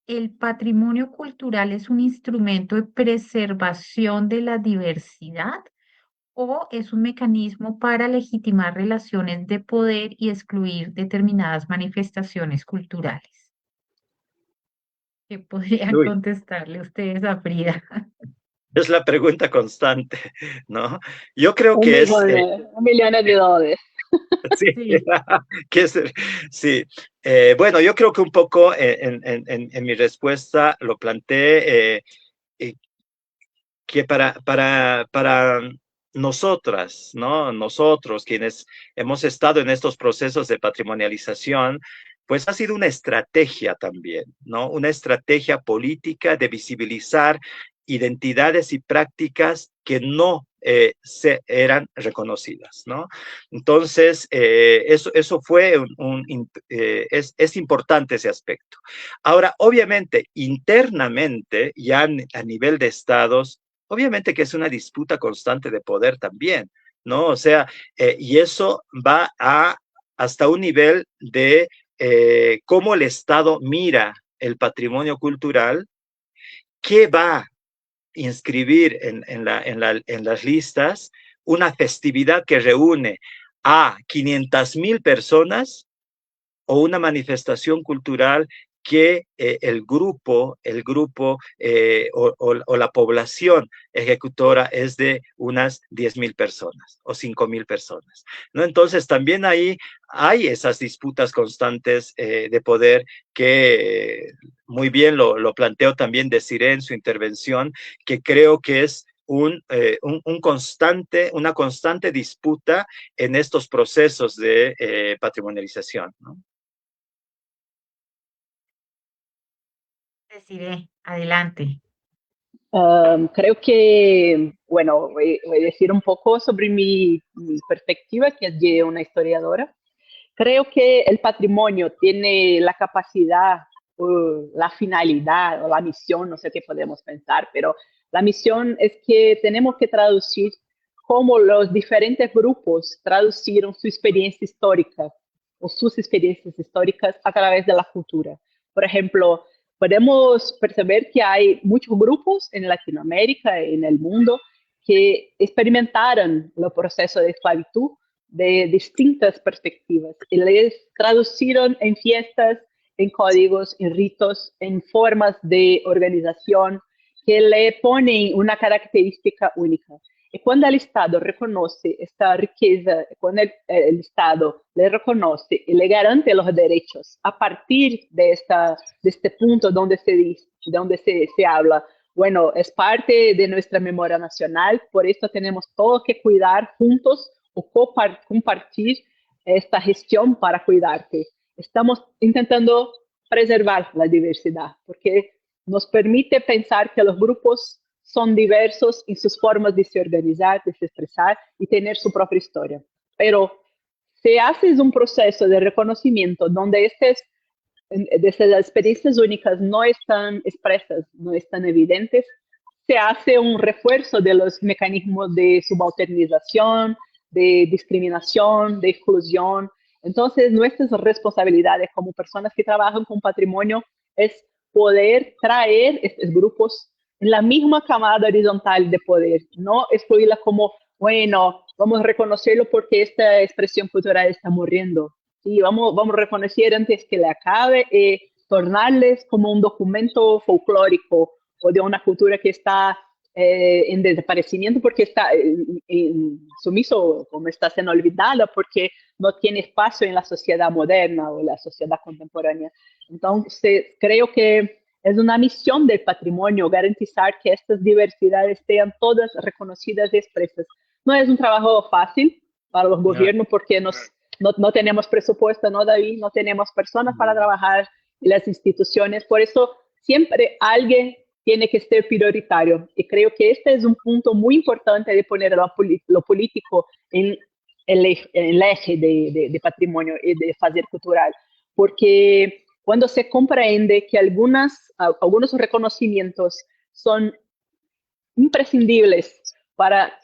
¿el patrimonio cultural es un instrumento de preservación de la diversidad o es un mecanismo para legitimar relaciones de poder y excluir determinadas manifestaciones culturales? ¿Qué podrían Uy, contestarle ustedes a Frida? es la pregunta constante, ¿no? Yo creo Un que es... millón, millones de dólares. Sí, Sí, sí. Bueno, yo creo que un poco en mi respuesta lo planteé, que para nosotras, ¿no? Nosotros quienes hemos estado en estos procesos de patrimonialización, pues ha sido una estrategia también, ¿no? Una estrategia política de visibilizar identidades y prácticas que no eran reconocidas, ¿no? Entonces, eso fue es importante ese aspecto. Ahora, obviamente, internamente, ya a nivel de estados, obviamente que es una disputa constante de poder también, ¿no? O sea, y eso va hasta un nivel de cómo el Estado mira el patrimonio cultural, qué va a inscribir en las listas una festividad que reúne a 500,000 personas o una manifestación cultural que o la población ejecutora es de unas 10,000 personas o 5,000 personas, ¿no? Entonces también ahí hay esas disputas constantes de poder que muy bien lo planteó también Desiree en su intervención, que creo que es una constante disputa en estos procesos de patrimonialización, ¿no? Deciré, adelante. Creo que, bueno, voy a decir un poco sobre mi perspectiva, que es de una historiadora. Creo que el patrimonio tiene la capacidad, la finalidad o la misión, no sé qué podemos pensar, pero la misión es que tenemos que traducir cómo los diferentes grupos traducieron su experiencia histórica o sus experiencias históricas a través de la cultura. Por ejemplo, podemos perceber que hay muchos grupos en Latinoamérica, en el mundo, que experimentaron el proceso de esclavitud de distintas perspectivas y les traducieron en fiestas, en códigos, en ritos, en formas de organización que le ponen una característica única. Y cuando el Estado reconoce esta riqueza, cuando el Estado le reconoce y le garante los derechos a partir de este punto donde se dice, donde se habla, bueno, es parte de nuestra memoria nacional, por eso tenemos todos que cuidar juntos o compartir esta gestión para cuidarte. Estamos intentando preservar la diversidad, porque nos permite pensar que los grupos son diversos en sus formas de se organizar, de se expresar y tener su propia historia. Pero si haces un proceso de reconocimiento donde estas experiencias únicas no están expresas, no están evidentes, se hace un refuerzo de los mecanismos de subalternización, de discriminación, de exclusión. Entonces, nuestras responsabilidades como personas que trabajan con patrimonio es poder traer estos grupos en la misma camada horizontal de poder, no excluirla como, bueno, vamos a reconocerlo porque esta expresión cultural está muriendo. Sí, vamos a reconocer antes que le acabe y tornarles como un documento folclórico o de una cultura que está en desaparecimiento porque está en sumiso, como está siendo olvidada, porque no tiene espacio en la sociedad moderna o la sociedad contemporánea. Entonces, creo que es una misión del patrimonio garantizar que estas diversidades sean todas reconocidas y expresas. No es un trabajo fácil para los gobiernos porque no tenemos presupuesto, ¿no, David? No tenemos personas para trabajar en las instituciones. Por eso siempre alguien tiene que ser prioritario. Y creo que este es un punto muy importante de poner lo político en el eje de patrimonio y de hacer cultural. Porque cuando se comprende que algunos reconocimientos son imprescindibles para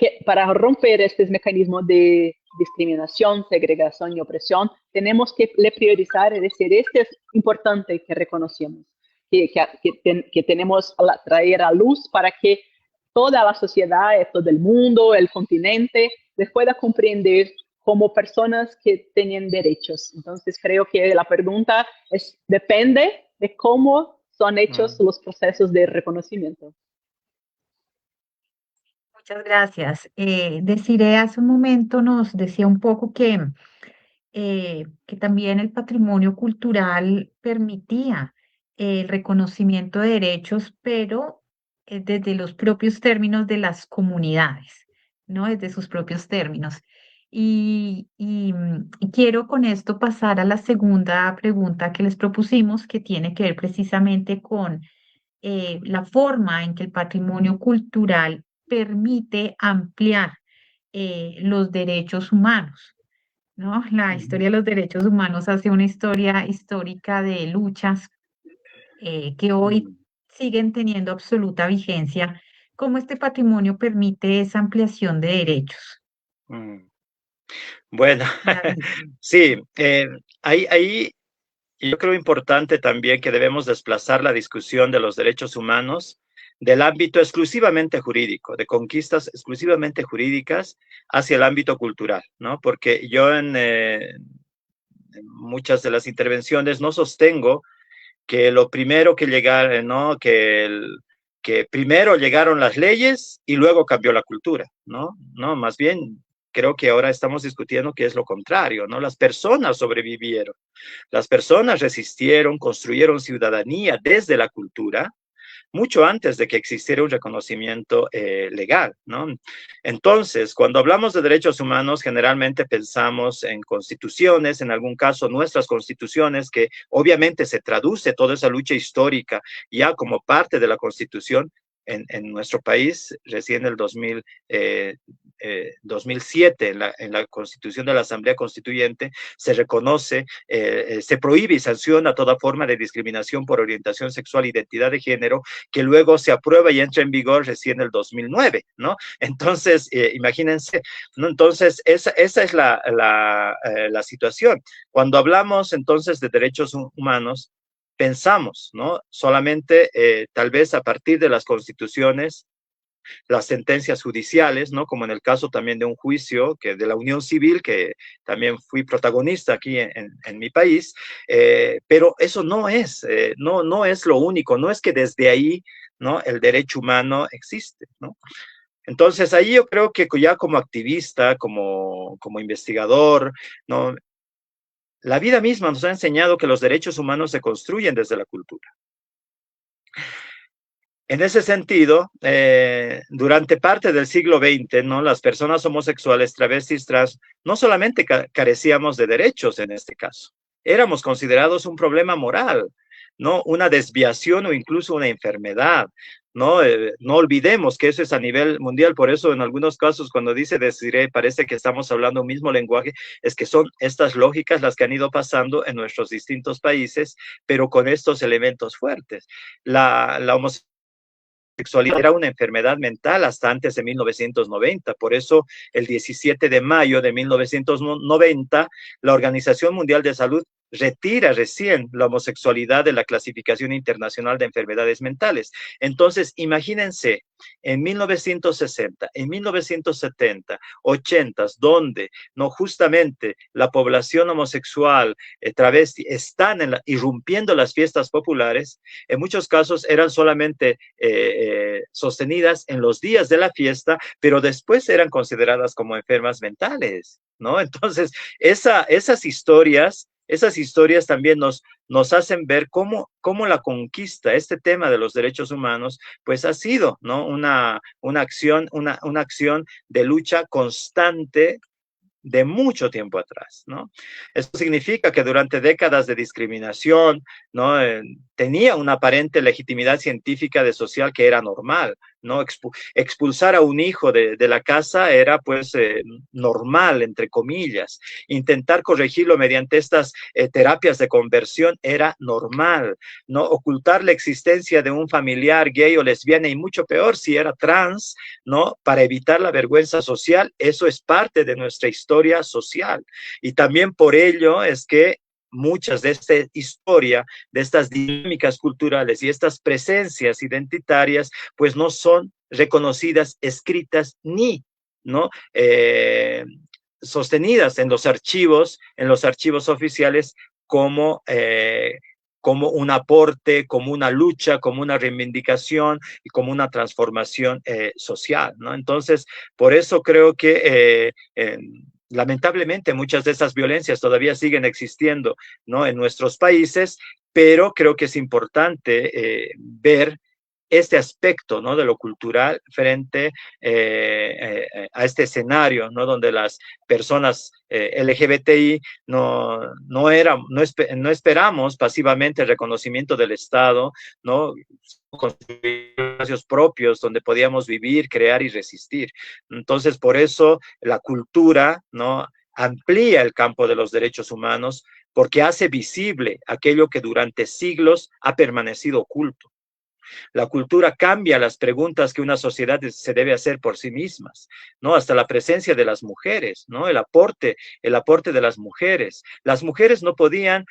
romper estos mecanismos de discriminación, segregación y opresión, tenemos que priorizar, es decir, este es importante que reconocemos, que tenemos que traer a luz para que toda la sociedad, todo el mundo, el continente, les pueda comprender como personas que tienen derechos. Entonces, creo que la pregunta depende de cómo son hechos los procesos de reconocimiento. Muchas gracias. Desiree hace un momento nos decía un poco que también el patrimonio cultural permitía el reconocimiento de derechos, pero desde los propios términos de las comunidades, ¿no? Desde sus propios términos. Y quiero con esto pasar a la segunda pregunta que les propusimos, que tiene que ver precisamente con la forma en que el patrimonio cultural permite ampliar los derechos humanos, ¿no? La historia de los derechos humanos hace una historia histórica de luchas que hoy siguen teniendo absoluta vigencia. ¿Cómo este patrimonio permite esa ampliación de derechos? Bueno, David. sí, ahí yo creo importante también que debemos desplazar la discusión de los derechos humanos del ámbito exclusivamente jurídico, de conquistas exclusivamente jurídicas hacia el ámbito cultural, ¿no? Porque yo en muchas de las intervenciones no sostengo que lo primero que llegaron, ¿no? Que primero llegaron las leyes y luego cambió la cultura, ¿no? No, más bien creo que ahora estamos discutiendo que es lo contrario, ¿no? Las personas sobrevivieron, las personas resistieron, construyeron ciudadanía desde la cultura, mucho antes de que existiera un reconocimiento legal, ¿no? Entonces, cuando hablamos de derechos humanos, generalmente pensamos en constituciones, en algún caso nuestras constituciones, que obviamente se traduce toda esa lucha histórica ya como parte de la constitución en nuestro país, recién el 2007, en la Constitución de la Asamblea Constituyente, se reconoce, se prohíbe y sanciona toda forma de discriminación por orientación sexual e identidad de género, que luego se aprueba y entra en vigor recién el 2009, ¿no? Entonces, imagínense, ¿no? Entonces, esa es la situación. Cuando hablamos entonces de derechos humanos, pensamos, ¿no? Solamente tal vez a partir de las constituciones, las sentencias judiciales, ¿no? Como en el caso también de un juicio que de la Unión Civil, que también fui protagonista aquí en mi país, pero eso no es lo único, no es que desde ahí, ¿no? El derecho humano existe, ¿no? Entonces ahí yo creo que ya como activista, como investigador, ¿no? La vida misma nos ha enseñado que los derechos humanos se construyen desde la cultura. En ese sentido, durante parte del siglo XX, ¿no? Las personas homosexuales, travestis, trans, no solamente carecíamos de derechos en este caso, éramos considerados un problema moral, ¿no? Una desviación o incluso una enfermedad, ¿no? No olvidemos que eso es a nivel mundial, por eso en algunos casos cuando dice Desiree, parece que estamos hablando un mismo lenguaje, es que son estas lógicas las que han ido pasando en nuestros distintos países, pero con estos elementos fuertes. La homosexualidad era una enfermedad mental hasta antes de 1990. Por eso, el 17 de mayo de 1990, la Organización Mundial de Salud retira recién la homosexualidad de la clasificación internacional de enfermedades mentales. Entonces, imagínense, en 1960, en 1970, 80, donde no justamente la población homosexual, travesti, están irrumpiendo las fiestas populares, en muchos casos eran solamente sostenidas en los días de la fiesta, pero después eran consideradas como enfermas mentales, ¿no? Entonces, esas historias también nos hacen ver cómo la conquista, este tema de los derechos humanos, pues ha sido, ¿no? Una acción de lucha constante de mucho tiempo atrás, ¿no? Esto significa que durante décadas de discriminación, ¿no? Tenía una aparente legitimidad científica de social que era normal, ¿no? Expulsar a un hijo de la casa era pues normal, entre comillas. Intentar corregirlo mediante estas terapias de conversión era normal, ¿no? Ocultar la existencia de un familiar gay o lesbiana y mucho peor si era trans, ¿no? Para evitar la vergüenza social, eso es parte de nuestra historia social. Y también por ello es que muchas de esta historia, de estas dinámicas culturales y estas presencias identitarias, pues no son reconocidas, escritas ni, ¿no? Sostenidas en los archivos oficiales como como un aporte, como una lucha, como una reivindicación y como una transformación social, ¿no? Entonces, por eso creo que lamentablemente muchas de esas violencias todavía siguen existiendo, ¿no? En nuestros países, pero creo que es importante ver este aspecto, ¿no?, de lo cultural frente a este escenario, ¿no?, donde las personas LGBTI no esperamos pasivamente el reconocimiento del Estado, ¿no?, construir espacios propios donde podíamos vivir, crear y resistir. Entonces, por eso la cultura, ¿no?, amplía el campo de los derechos humanos porque hace visible aquello que durante siglos ha permanecido oculto. La cultura cambia las preguntas que una sociedad se debe hacer por sí mismas, ¿no? Hasta la presencia de las mujeres, ¿no? El aporte de las mujeres. Las mujeres no podían,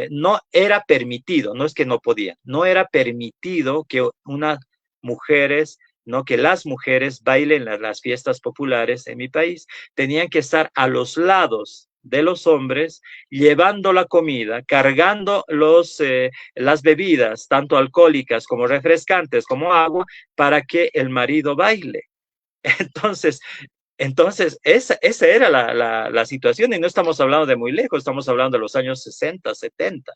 no era permitido, no es que no podían, no era permitido que unas mujeres, ¿no?, que las mujeres bailen en las fiestas populares en mi país. Tenían que estar a los lados de los hombres, llevando la comida, cargando las bebidas, tanto alcohólicas como refrescantes, como agua, para que el marido baile. Entonces, esa era la situación, y no estamos hablando de muy lejos, estamos hablando de los años 60, 70,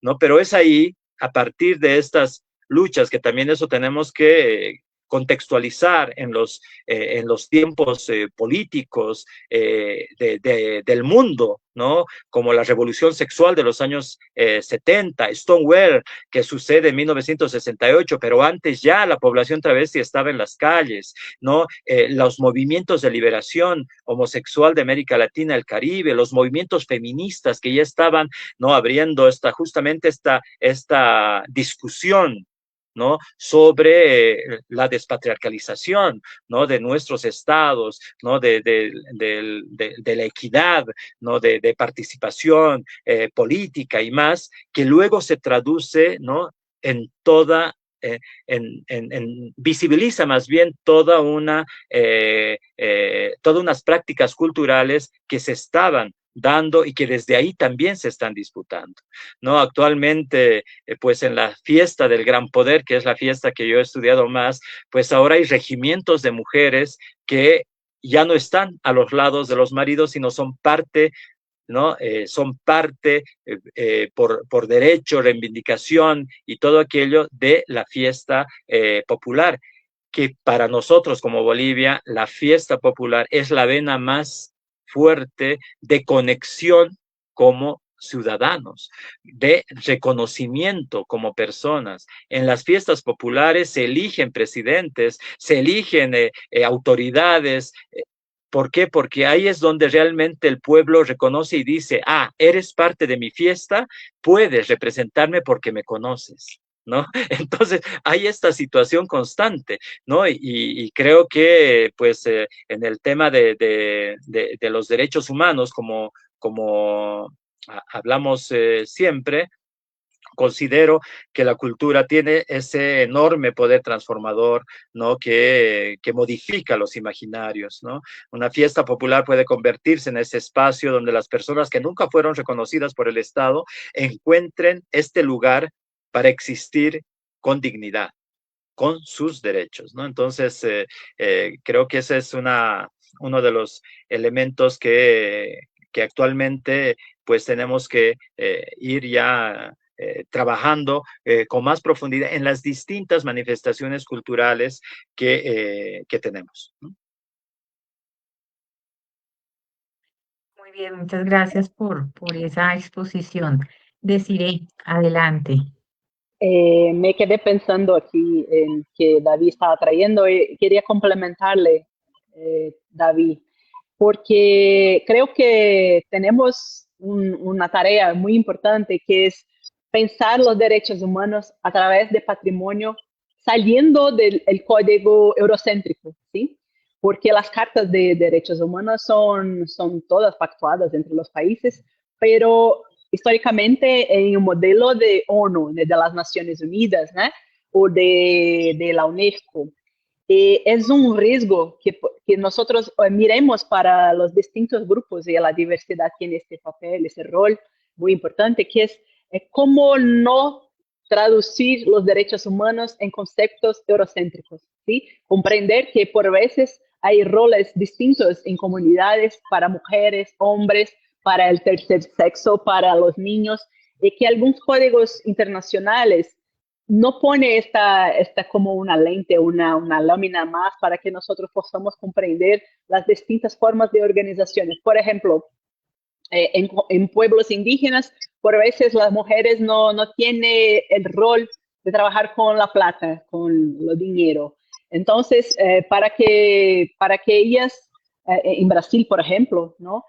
¿no? Pero es ahí, a partir de estas luchas, que también eso tenemos que contextualizar en los tiempos políticos del mundo, ¿no? Como la revolución sexual de los años 70, Stonewall, que sucede en 1968, pero antes ya la población travesti estaba en las calles, ¿no? Los movimientos de liberación homosexual de América Latina, el Caribe, los movimientos feministas que ya estaban, ¿no?, abriendo justamente esta discusión, ¿no?, sobre la despatriarcalización, ¿no?, de nuestros estados, ¿no?, de la equidad, ¿no?, de participación política y más, que luego se traduce, ¿no?, en toda visibiliza más bien todas unas prácticas culturales que se estaban dando y que desde ahí también se están disputando, ¿no? Actualmente, pues en la fiesta del gran poder, que es la fiesta que yo he estudiado más, pues ahora hay regimientos de mujeres que ya no están a los lados de los maridos, sino son parte, ¿no? Son parte por derecho, reivindicación y todo aquello de la fiesta popular, que para nosotros como Bolivia, la fiesta popular es la vena más fuerte de conexión como ciudadanos, de reconocimiento como personas. En las fiestas populares se eligen presidentes, se eligen autoridades. ¿Por qué? Porque ahí es donde realmente el pueblo reconoce y dice, eres parte de mi fiesta, puedes representarme porque me conoces, ¿no? Entonces, hay esta situación constante, ¿no? Y creo que, pues, en el tema de los derechos humanos, como hablamos siempre, considero que la cultura tiene ese enorme poder transformador, ¿no?, que modifica los imaginarios, ¿no? Una fiesta popular puede convertirse en ese espacio donde las personas que nunca fueron reconocidas por el Estado encuentren este lugar para existir con dignidad, con sus derechos, ¿no? Entonces, creo que ese es uno de los elementos que actualmente pues tenemos que ir ya trabajando con más profundidad en las distintas manifestaciones culturales que tenemos, ¿no? Muy bien, muchas gracias por esa exposición. Desiree, adelante. Me quedé pensando aquí en que David estaba trayendo y quería complementarle, David, porque creo que tenemos una tarea muy importante que es pensar los derechos humanos a través de patrimonio saliendo del código eurocéntrico, ¿sí? Porque las cartas de derechos humanos son todas pactuadas entre los países, pero históricamente en un modelo de ONU, de las Naciones Unidas, ¿no?, o de la UNESCO. Es un riesgo que nosotros miremos para los distintos grupos, y la diversidad tiene este papel, ese rol muy importante, que es cómo no traducir los derechos humanos en conceptos eurocéntricos, ¿sí? Comprender que por veces hay roles distintos en comunidades para mujeres, hombres, para el tercer sexo, para los niños, y que algunos códigos internacionales no pone esta como una lente, una lámina más para que nosotros podamos comprender las distintas formas de organizaciones. Por ejemplo, en pueblos indígenas, por veces las mujeres no tienen el rol de trabajar con la plata, con el dinero. Entonces, para que ellas, en Brasil, por ejemplo, ¿no?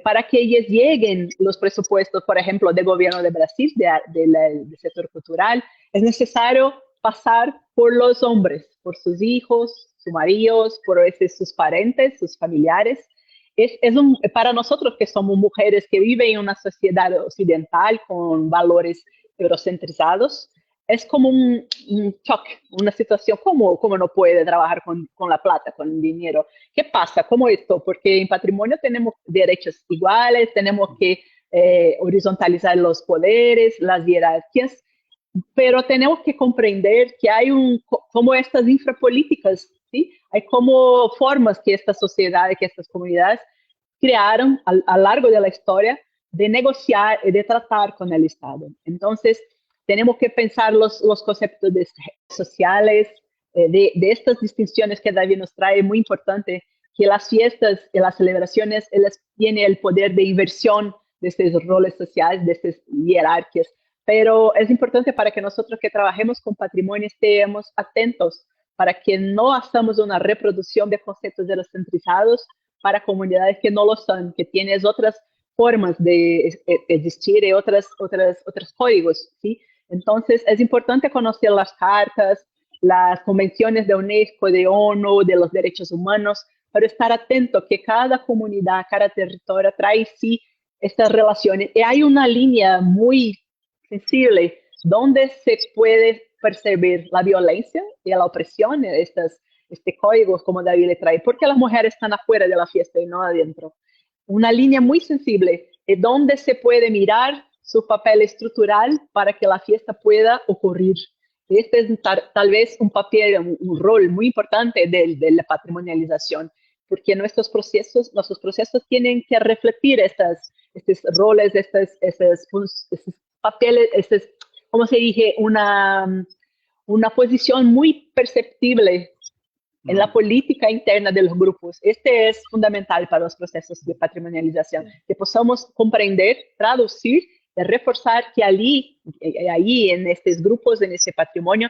Para que ellas lleguen los presupuestos, por ejemplo, del gobierno de Brasil, del sector cultural, es necesario pasar por los hombres, por sus hijos, sus maridos, por sus parentes, sus familiares. Para nosotros que somos mujeres que viven en una sociedad occidental con valores eurocentrizados, es como un shock, una situación, ¿cómo no puede trabajar con la plata, con el dinero? ¿Qué pasa? ¿Cómo esto? Porque en patrimonio tenemos derechos iguales, tenemos que horizontalizar los poderes, las jerarquías, pero tenemos que comprender que hay como estas infrapolíticas, ¿sí? Hay como formas que esta sociedad, que estas comunidades crearon a lo largo de la historia de negociar y de tratar con el Estado. Entonces, tenemos que pensar los conceptos de sociales, de estas distinciones que David nos trae, muy importante, que las fiestas y las celebraciones, ellas tienen el poder de inversión de estos roles sociales, de estas jerarquías, pero es importante para que nosotros que trabajemos con patrimonio estemos atentos para que no hagamos una reproducción de conceptos eurocentrizados para comunidades que no lo son, que tienen otras formas de existir y otros códigos, ¿sí? Entonces, es importante conocer las cartas, las convenciones de UNESCO, de ONU, de los derechos humanos, pero estar atento que cada comunidad, cada territorio trae sí estas relaciones. Y hay una línea muy sensible donde se puede percibir la violencia y la opresión, códigos como David le trae, porque las mujeres están afuera de la fiesta y no adentro. Una línea muy sensible donde se puede mirar su papel estructural para que la fiesta pueda ocurrir. Este es tal vez un papel, un rol muy importante de la patrimonialización, porque nuestros procesos tienen que reflejar estos roles, estos papeles, como se dije, una posición muy perceptible en la política interna de los grupos. Este es fundamental para los procesos de patrimonialización, que podamos comprender, traducir y reforzar que ahí en estos grupos, en ese patrimonio,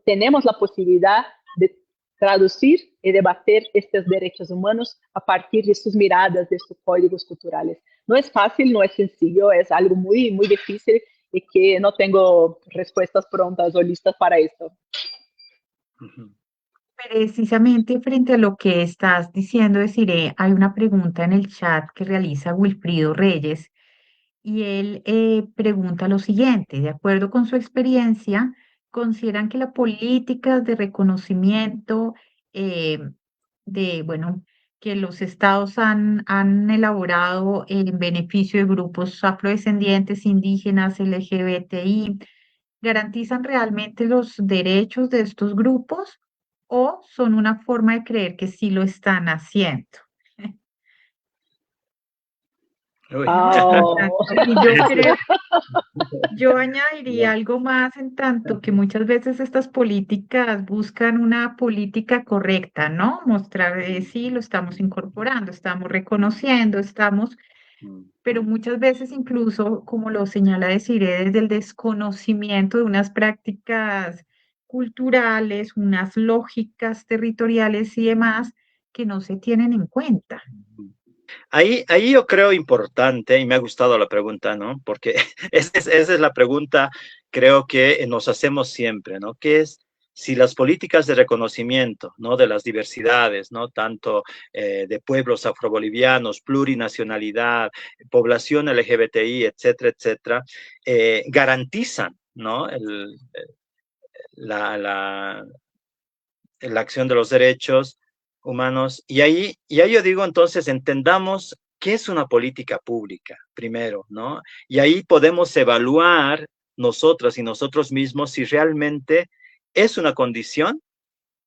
tenemos la posibilidad de traducir y debatir estos derechos humanos a partir de sus miradas, de sus códigos culturales. No es fácil, no es sencillo, es algo muy, muy difícil y que no tengo respuestas prontas o listas para esto. Precisamente frente a lo que estás diciendo, Desiree, hay una pregunta en el chat que realiza Wilfrido Reyes y él pregunta lo siguiente: de acuerdo con su experiencia, ¿consideran que las políticas de reconocimiento eh, bueno, que los estados han elaborado en beneficio de grupos afrodescendientes, indígenas, LGBTI, garantizan realmente los derechos de estos grupos o son una forma de creer que sí lo están haciendo? Y yo añadiría algo más, en tanto que muchas veces estas políticas buscan una política correcta, ¿no? Mostrar, sí, lo estamos incorporando, estamos reconociendo, pero muchas veces incluso, como lo señala Desiree, desde el desconocimiento de unas prácticas culturales, unas lógicas territoriales y demás que no se tienen en cuenta. Ahí yo creo importante, y me ha gustado la pregunta, ¿no? Porque esa es la pregunta, creo que nos hacemos siempre, ¿no? Que es si las políticas de reconocimiento, ¿no? De las diversidades, ¿no? Tanto de pueblos afrobolivianos, plurinacionalidad, población LGBTI, etcétera, etcétera, garantizan, ¿no? La acción de los derechos humanos. Y ahí yo digo, entonces, entendamos qué es una política pública, primero, ¿no? Y ahí podemos evaluar nosotras y nosotros mismos si realmente es una condición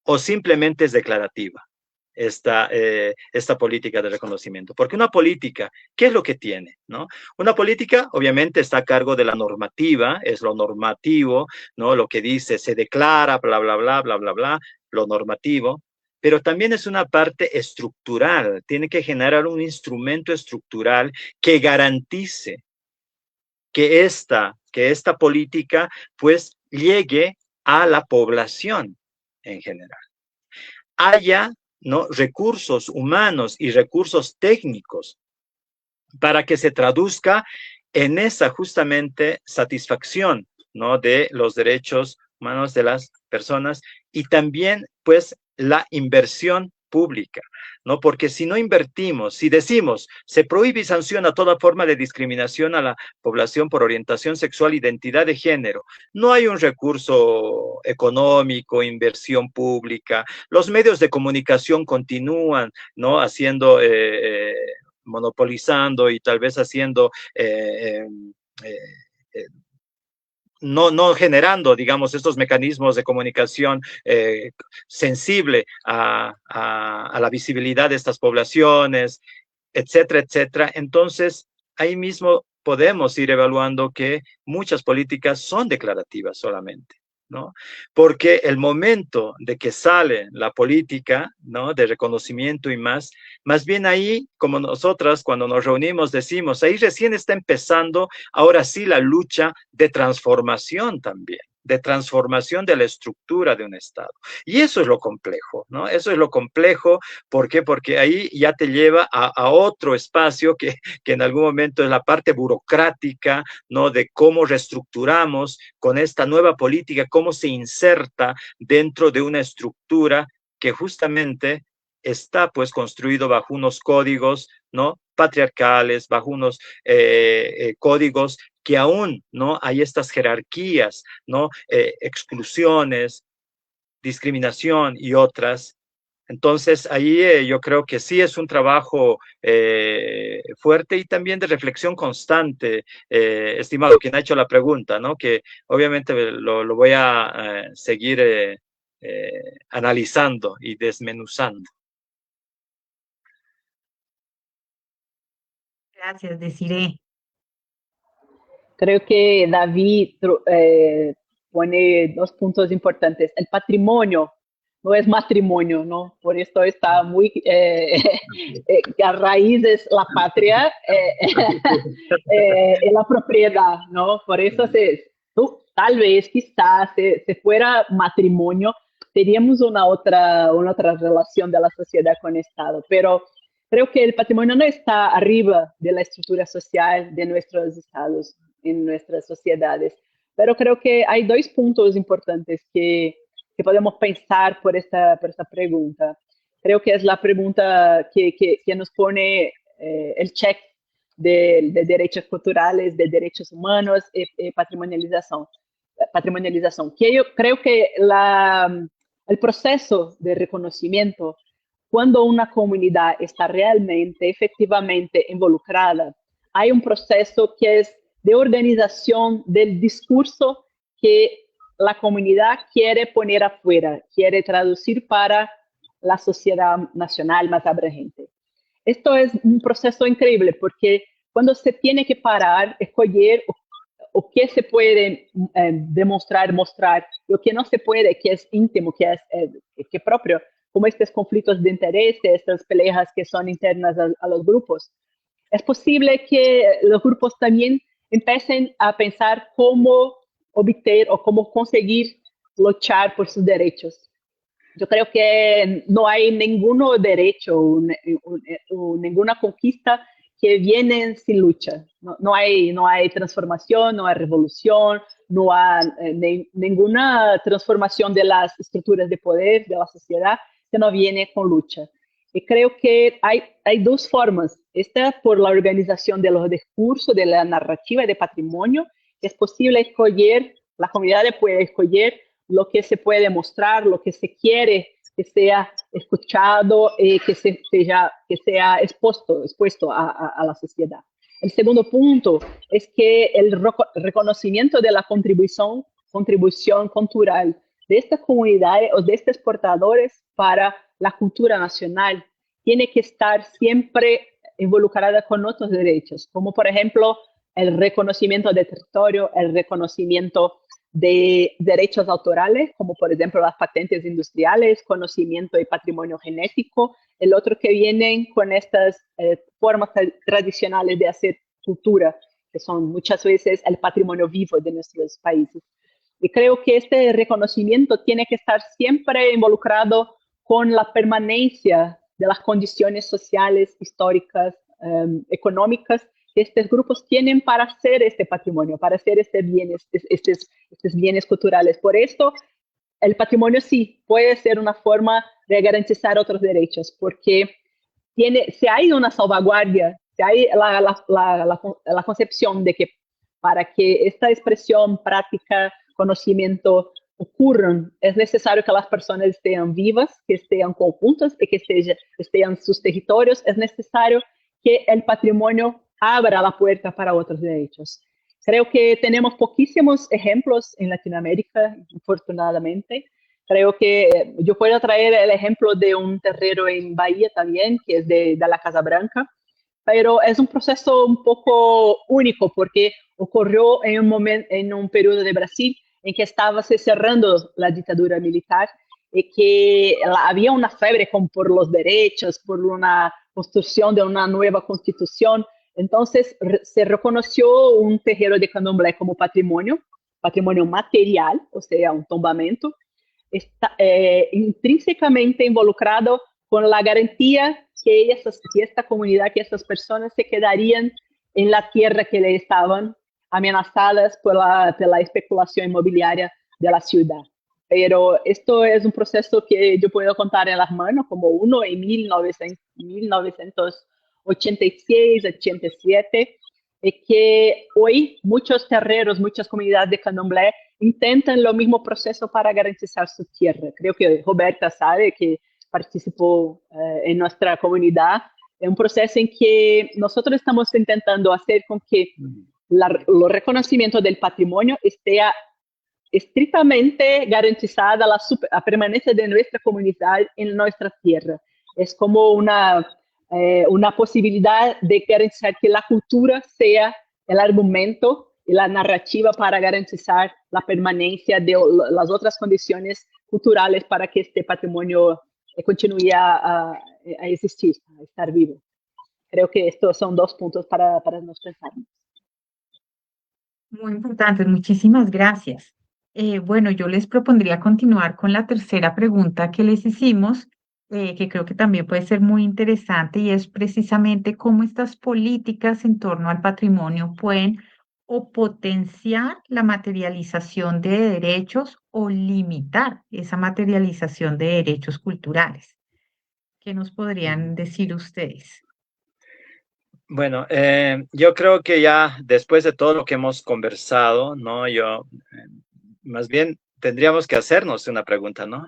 o simplemente es declarativa. esta política de reconocimiento. Porque una política, ¿qué es lo que tiene? ¿No? Una política, obviamente, está a cargo de la normativa, es lo normativo, ¿no? Lo que dice, se declara, bla, bla, bla, bla, bla, bla, lo normativo, pero también es una parte estructural, tiene que generar un instrumento estructural que garantice que esta política pues llegue a la población en general. Haya, ¿no?, recursos humanos y recursos técnicos para que se traduzca en esa justamente satisfacción, ¿no?, de los derechos humanos de las personas y también pues la inversión pública, ¿no? Porque si no invertimos, si decimos, se prohíbe y sanciona toda forma de discriminación a la población por orientación sexual, identidad de género, no hay un recurso económico, inversión pública, los medios de comunicación continúan, ¿no?, haciendo, monopolizando y tal vez haciendo no generando, digamos, estos mecanismos de comunicación sensible a la visibilidad de estas poblaciones, etcétera, etcétera. Entonces, ahí mismo podemos ir evaluando que muchas políticas son declarativas solamente, ¿no? Porque el momento de que sale la política, ¿no?, de reconocimiento y más bien ahí, como nosotras cuando nos reunimos decimos, ahí recién está empezando, ahora sí, la lucha de transformación también, de transformación de la estructura de un Estado. Y eso es lo complejo, ¿no? Eso es lo complejo. ¿Por qué? Porque ahí ya te lleva a otro espacio que en algún momento es la parte burocrática, ¿no?, de cómo reestructuramos con esta nueva política, cómo se inserta dentro de una estructura que justamente está pues construido bajo unos códigos, ¿no?, patriarcales, bajo unos códigos que aún, ¿no?, hay estas jerarquías, ¿no?, exclusiones, discriminación y otras. Entonces, ahí yo creo que sí es un trabajo fuerte y también de reflexión constante, estimado, quien ha hecho la pregunta, ¿no?, que obviamente lo voy a seguir analizando y desmenuzando. Gracias, Desiree. Creo que David pone dos puntos importantes. El patrimonio no es matrimonio, ¿no? Por esto está muy a raíces la patria la propiedad, ¿no? Por eso tal vez, quizás, si fuera matrimonio, teríamos una otra relación de la sociedad con el Estado, pero creo que el patrimonio no está arriba de la estructura social de nuestros estados, en nuestras sociedades. Pero creo que hay dos puntos importantes que podemos pensar por esta pregunta. Creo que es la pregunta que nos pone el check de derechos culturales, de derechos humanos y patrimonialización. Que yo creo que el proceso de reconocimiento, cuando una comunidad está realmente, efectivamente involucrada, hay un proceso que es de organización del discurso que la comunidad quiere poner afuera, quiere traducir para la sociedad nacional más abrangente. Esto es un proceso increíble porque cuando se tiene que parar, escoger o qué se puede demostrar, mostrar, lo que no se puede, que es íntimo, que es propio, como estos conflictos de interés, estas peleas que son internas a los grupos. Es posible que los grupos también empiecen a pensar cómo obtener o cómo conseguir luchar por sus derechos. Yo creo que no hay ningún derecho, ninguna conquista que viene sin lucha. No hay transformación, no hay revolución, no hay ninguna transformación de las estructuras de poder de la sociedad que no viene con lucha. Y creo que hay dos formas. Esta por la organización de los discursos, de la narrativa de patrimonio. Es posible escoger, la comunidad puede escoger lo que se puede mostrar, lo que se quiere que sea escuchado y que sea expuesto a la sociedad. El segundo punto es que el reconocimiento de la contribución cultural de esta comunidad o de estos portadores para la cultura nacional tiene que estar siempre involucrada con otros derechos, como por ejemplo el reconocimiento del territorio, el reconocimiento de derechos autorales, como por ejemplo las patentes industriales, conocimiento de patrimonio genético, el otro que vienen con estas formas tradicionales de hacer cultura, que son muchas veces el patrimonio vivo de nuestros países. Y creo que este reconocimiento tiene que estar siempre involucrado con la permanencia de las condiciones sociales, históricas, económicas que estos grupos tienen para hacer este patrimonio, para hacer estos bienes culturales. Por esto, el patrimonio sí puede ser una forma de garantizar otros derechos, porque si hay una salvaguardia, si hay la concepción de que para que esta expresión, práctica, conocimiento ocurran, es necesario que las personas estén vivas, que estén conjuntas y que estén en sus territorios, es necesario que el patrimonio abra la puerta para otros derechos. Creo que tenemos poquísimos ejemplos en Latinoamérica, afortunadamente. Creo que yo puedo traer el ejemplo de un terreno en Bahía también, que es de la Casa Branca, pero es un proceso un poco único porque ocurrió en un periodo de Brasil en que estaba se cerrando la dictadura militar y que había una fiebre por los derechos, por una construcción de una nueva constitución. Entonces se reconoció un terreiro de candomblé como patrimonio material, o sea, un tombamento, está intrínsecamente involucrado con la garantía que esta comunidad, que estas personas se quedarían en la tierra que le estaban amenazadas por la especulación inmobiliaria de la ciudad. Pero esto es un proceso que yo puedo contar en las manos, como uno en 1986, 87, y que hoy muchos terreros, muchas comunidades de candomblé intentan lo mismo proceso para garantizar su tierra. Creo que Roberta sabe que participó en nuestra comunidad. Es un proceso en que nosotros estamos intentando hacer con que el reconocimiento del patrimonio esté estrictamente garantizada la permanencia de nuestra comunidad en nuestra tierra. Es como una posibilidad de garantizar que la cultura sea el argumento y la narrativa para garantizar la permanencia de las otras condiciones culturales para que este patrimonio continúe a existir, a estar vivo. Creo que estos son dos puntos para nos pensar. Muy importantes, muchísimas gracias. Bueno, yo les propondría continuar con la tercera pregunta que les hicimos, que creo que también puede ser muy interesante y es precisamente cómo estas políticas en torno al patrimonio pueden o potenciar la materialización de derechos o limitar esa materialización de derechos culturales. ¿Qué nos podrían decir ustedes? Bueno, yo creo que ya después de todo lo que hemos conversado, ¿no? Más bien tendríamos que hacernos una pregunta, ¿no?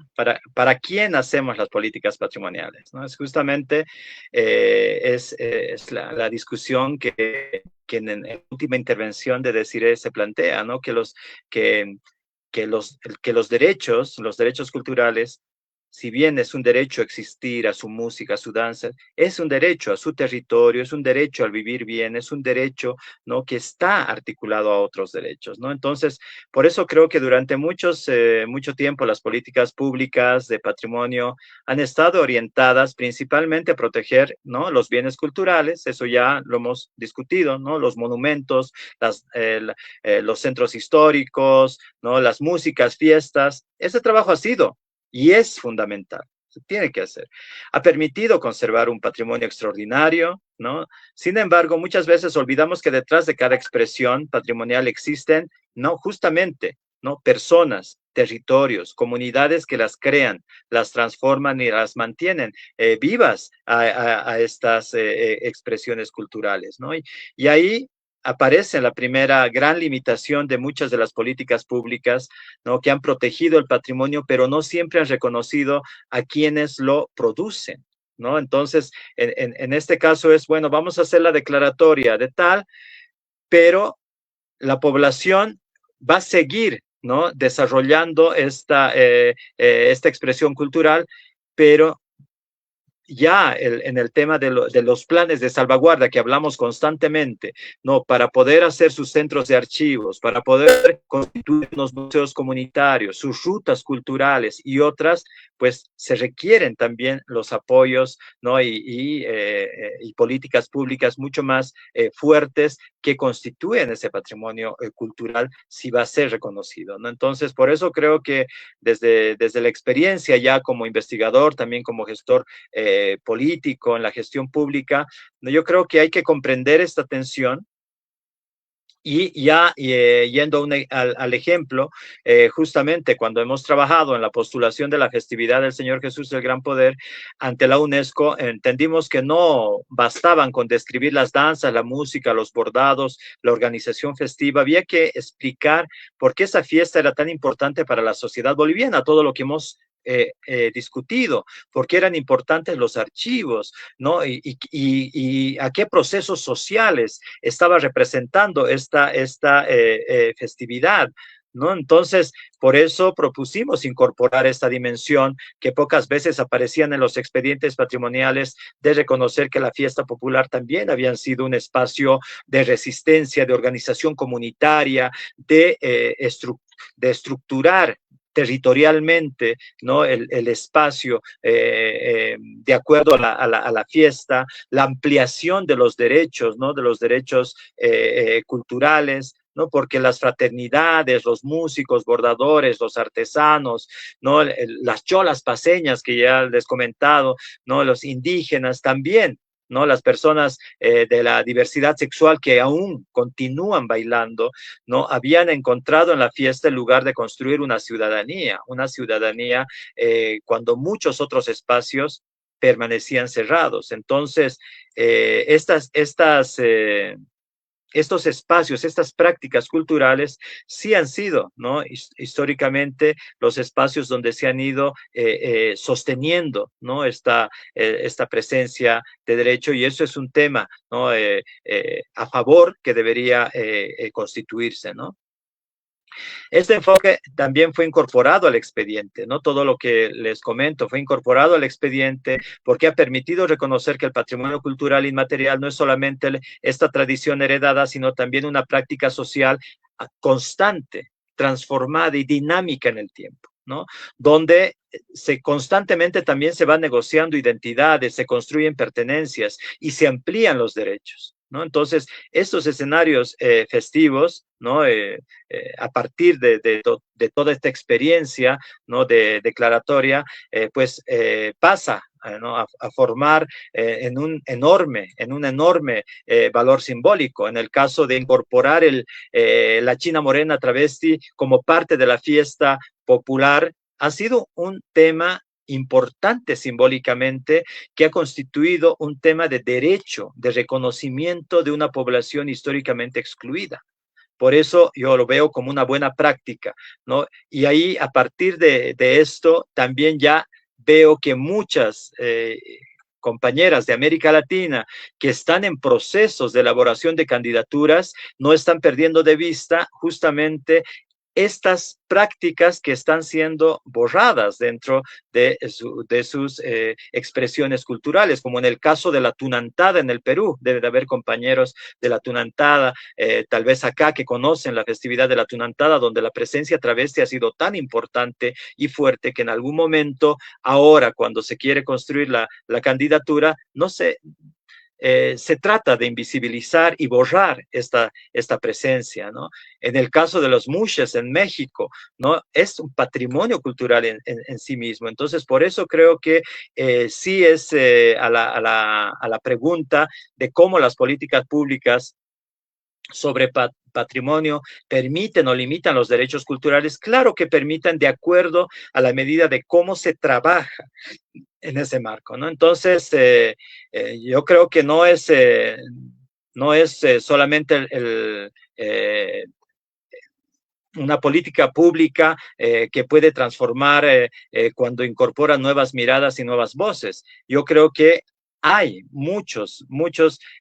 ¿Para quién hacemos las políticas patrimoniales? ¿No? Es justamente es la discusión que en última intervención de Desiree se plantea, ¿no? Que los derechos culturales, si bien es un derecho a existir, a su música, a su danza, es un derecho a su territorio, es un derecho al vivir bien, es un derecho, ¿no? Que está articulado a otros derechos, ¿no? Entonces, por eso creo que durante mucho tiempo las políticas públicas de patrimonio han estado orientadas principalmente a proteger, ¿no? Los bienes culturales, eso ya lo hemos discutido, ¿no? Los monumentos, los centros históricos, ¿no? Las músicas, fiestas, ese trabajo ha sido y es fundamental, se tiene que hacer. Ha permitido conservar un patrimonio extraordinario, ¿no? Sin embargo, muchas veces olvidamos que detrás de cada expresión patrimonial existen, ¿no? Justamente, ¿no? Personas, territorios, comunidades que las crean, las transforman y las mantienen vivas a estas expresiones culturales, ¿no? Y ahí aparece la primera gran limitación de muchas de las políticas públicas, ¿no? Que han protegido el patrimonio, pero no siempre han reconocido a quienes lo producen, ¿no? Entonces, en este caso es, bueno, vamos a hacer la declaratoria de tal, pero la población va a seguir, ¿no? Desarrollando esta expresión cultural, pero ya en el tema de los planes de salvaguarda que hablamos constantemente, ¿no? Para poder hacer sus centros de archivos, para poder constituir los museos comunitarios, sus rutas culturales y otras, pues se requieren también los apoyos, ¿no? Y políticas públicas mucho más fuertes que constituyen ese patrimonio cultural si va a ser reconocido, ¿no? Entonces, por eso creo que desde la experiencia ya como investigador, también como gestor político en la gestión pública, ¿no? Yo creo que hay que comprender esta tensión. Y ya yendo al ejemplo, justamente cuando hemos trabajado en la postulación de la festividad del Señor Jesús del Gran Poder ante la UNESCO, entendimos que no bastaban con describir las danzas, la música, los bordados, la organización festiva, había que explicar por qué esa fiesta era tan importante para la sociedad boliviana, todo lo que hemos discutido, por qué eran importantes los archivos, ¿no? Y a qué procesos sociales estaba representando esta festividad, ¿no? Entonces, por eso propusimos incorporar esta dimensión que pocas veces aparecían en los expedientes patrimoniales, de reconocer que la fiesta popular también habían sido un espacio de resistencia, de organización comunitaria, de estructurar territorialmente, ¿no? El espacio de acuerdo a la fiesta, la ampliación de los derechos, ¿no? De los derechos culturales, ¿no? Porque las fraternidades, los músicos, bordadores, los artesanos, ¿no? Las cholas paseñas que ya les he comentado, ¿no? Los indígenas también, ¿no? Las personas de la diversidad sexual que aún continúan bailando, ¿no? Habían encontrado en la fiesta el lugar de construir una ciudadanía cuando muchos otros espacios permanecían cerrados. Entonces, estos espacios, estas prácticas culturales sí han sido, ¿no? Históricamente los espacios donde se han ido sosteniendo, ¿no? Esta presencia de derecho, y eso es un tema, ¿no? A favor que debería constituirse, ¿no? Este enfoque también fue incorporado al expediente, ¿no? Todo lo que les comento fue incorporado al expediente porque ha permitido reconocer que el patrimonio cultural inmaterial no es solamente esta tradición heredada, sino también una práctica social constante, transformada y dinámica en el tiempo, ¿no? Donde constantemente también se van negociando identidades, se construyen pertenencias y se amplían los derechos, ¿no? Entonces, estos escenarios festivos, ¿no? A partir de toda esta experiencia, ¿no? De declaratoria, pues pasa, ¿no? A formar en un enorme valor simbólico. En el caso de incorporar la China Morena travesti como parte de la fiesta popular, ha sido un tema importante simbólicamente, que ha constituido un tema de derecho, de reconocimiento de una población históricamente excluida. Por eso yo lo veo como una buena práctica, ¿no? Y ahí, a partir de esto, también ya veo que muchas compañeras de América Latina que están en procesos de elaboración de candidaturas no están perdiendo de vista justamente estas prácticas que están siendo borradas dentro de sus expresiones culturales, como en el caso de la tunantada en el Perú. Debe de haber compañeros de la tunantada, tal vez acá, que conocen la festividad de la tunantada, donde la presencia travesti ha sido tan importante y fuerte que en algún momento, ahora, cuando se quiere construir la candidatura, no se trata de invisibilizar y borrar esta presencia, ¿no? En el caso de los mushes en México, ¿no? Es un patrimonio cultural en sí mismo. Entonces, por eso creo que sí es a la pregunta de cómo las políticas públicas sobre patrimonio permiten o limitan los derechos culturales. Claro que permiten, de acuerdo a la medida de cómo se trabaja en ese marco, ¿no? Entonces, yo creo que no es solamente una política pública que puede transformar cuando incorpora nuevas miradas y nuevas voces. Yo creo que hay muchos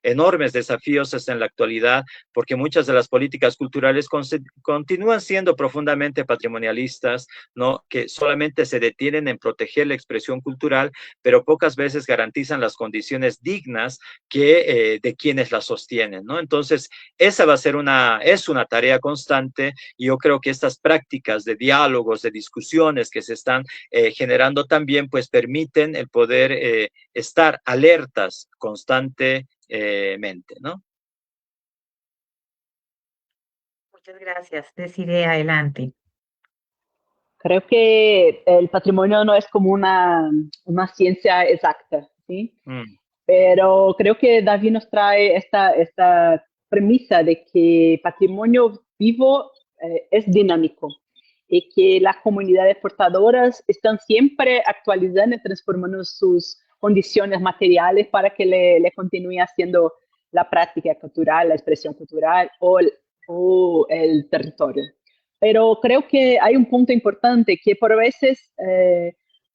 enormes desafíos hasta en la actualidad, porque muchas de las políticas culturales continúan siendo profundamente patrimonialistas, ¿no? Que solamente se detienen en proteger la expresión cultural, pero pocas veces garantizan las condiciones dignas de quienes la sostienen, ¿no? Entonces, esa va a ser es una tarea constante, y yo creo que estas prácticas de diálogos, de discusiones que se están generando también, pues permiten el poder estar alertas constantemente, ¿no? Muchas gracias. Deciré adelante. Creo que el patrimonio no es como una ciencia exacta, ¿sí? Pero creo que David nos trae esta premisa de que patrimonio vivo es dinámico y que las comunidades portadoras están siempre actualizando y transformando sus condiciones materiales para que le continúe haciendo la práctica cultural, la expresión cultural o el territorio. Pero creo que hay un punto importante que por veces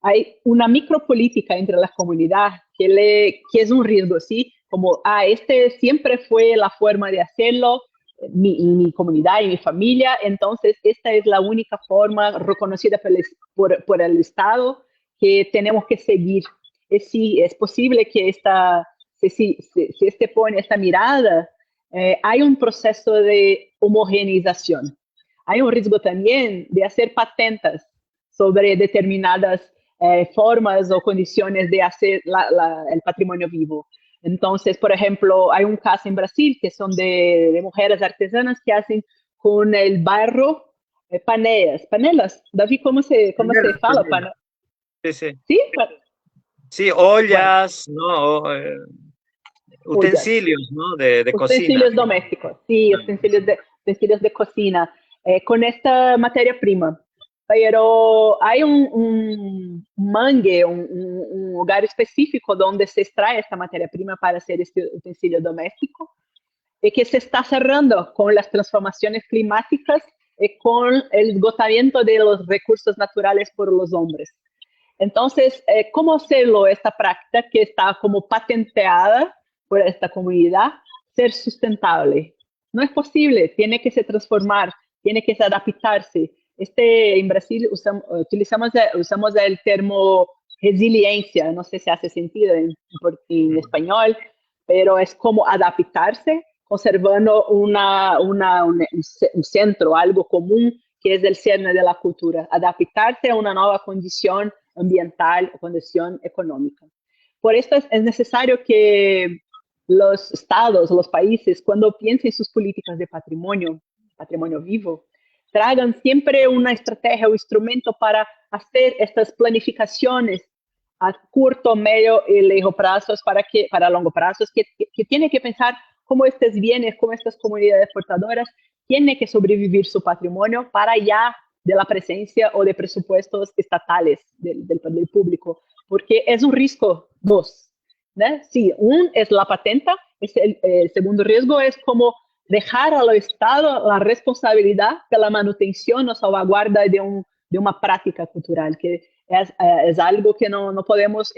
hay una micropolítica entre las comunidades que es un riesgo, ¿sí? Como, este siempre fue la forma de hacerlo, mi comunidad y mi familia, entonces esta es la única forma reconocida por el Estado que tenemos que seguir. Sí, es posible que si este pone esta mirada, hay un proceso de homogeneización. Hay un riesgo también de hacer patentes sobre determinadas formas o condiciones de hacer el patrimonio vivo. Entonces, por ejemplo, hay un caso en Brasil que son de mujeres artesanas que hacen con el barro panelas. David, ¿cómo se fala? Sí, sí. ¿Sí? Sí, ollas, bueno, ¿no? Utensilios, ¿no? De cocina. Utensilios domésticos, sí, utensilios de cocina, con esta materia prima. Pero hay un mangue, un lugar específico donde se extrae esta materia prima para hacer este utensilio doméstico y que se está cerrando con las transformaciones climáticas y con el esgotamiento de los recursos naturales por los hombres. Entonces, ¿cómo hacerlo esta práctica que está como patenteada por esta comunidad ser sustentable? No es posible, tiene que se transformar, tiene que se adaptarse. En Brasil usamos el término resiliencia, no sé si hace sentido en español, pero es como adaptarse, conservando un centro, algo común que es el cerne de la cultura, adaptarse a una nueva condición ambiental o condición económica. Por esto es necesario que los estados, los países, cuando piensen sus políticas de patrimonio vivo, traigan siempre una estrategia o instrumento para hacer estas planificaciones a corto, medio y largo plazos para largo plazos, que tiene que pensar cómo estos bienes, cómo estas comunidades portadoras tienen que sobrevivir su patrimonio para allá de la presencia o de presupuestos estatales del público, porque es un riesgo dos. ¿No? Sí, es la patenta, el segundo riesgo es como dejar al Estado la responsabilidad de la manutención o salvaguarda de una práctica cultural, que es algo que no podemos,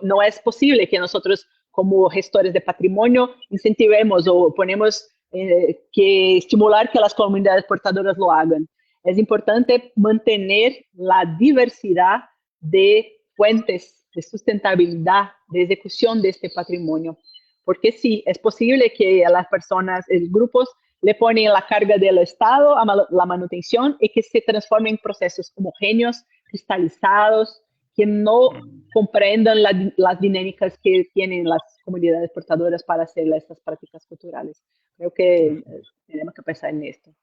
no es posible que nosotros como gestores de patrimonio incentivemos o ponemos que estimular que las comunidades portadoras lo hagan. Es importante mantener la diversidad de fuentes de sustentabilidad, de ejecución de este patrimonio. Porque sí, es posible que a las personas, los grupos, le ponen la carga del Estado a la manutención y que se transformen en procesos homogéneos, cristalizados, que no comprendan las dinámicas que tienen las comunidades portadoras para hacer estas prácticas culturales. Creo que tenemos que pensar en esto.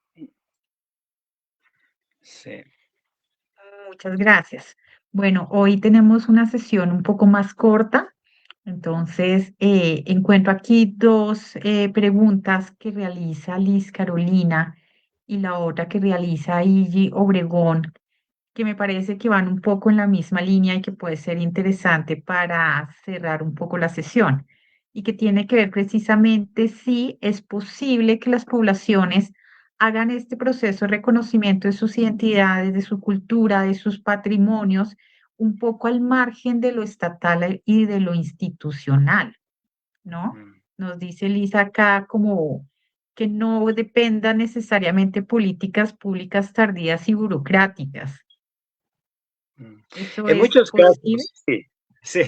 Sí. Muchas gracias. Bueno, hoy tenemos una sesión un poco más corta, entonces encuentro aquí dos preguntas que realiza Liz Carolina y la otra que realiza Igi Obregón, que me parece que van un poco en la misma línea y que puede ser interesante para cerrar un poco la sesión y que tiene que ver precisamente si es posible que las poblaciones hagan este proceso de reconocimiento de sus identidades, de su cultura, de sus patrimonios, un poco al margen de lo estatal y de lo institucional, ¿no? Mm, Nos dice Lisa acá como que no dependa necesariamente políticas públicas tardías y burocráticas. mm. ¿Eso En es muchos posible? casos, sí, sí.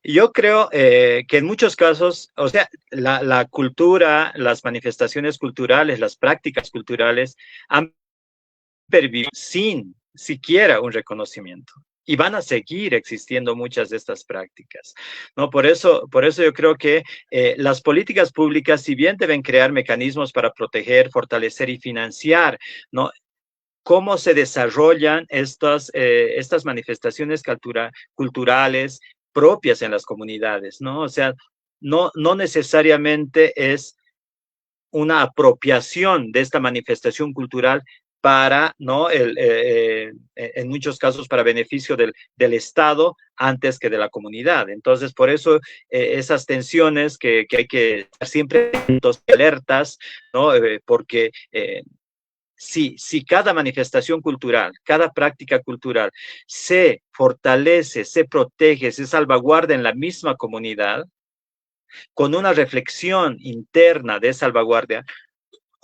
Yo creo que en muchos casos, o sea, la cultura, las manifestaciones culturales, las prácticas culturales han pervivido sin siquiera un reconocimiento. Y van a seguir existiendo muchas de estas prácticas, ¿no? Por eso yo creo que las políticas públicas, si bien deben crear mecanismos para proteger, fortalecer y financiar, ¿no? Cómo se desarrollan estas manifestaciones culturales propias en las comunidades, ¿no? O sea, no necesariamente es una apropiación de esta manifestación cultural para, ¿no? En muchos casos para beneficio del Estado antes que de la comunidad. Entonces, por eso esas tensiones que hay que estar siempre alertas, ¿no? Porque si cada manifestación cultural, cada práctica cultural se fortalece, se protege, se salvaguarda en la misma comunidad, con una reflexión interna de salvaguardia,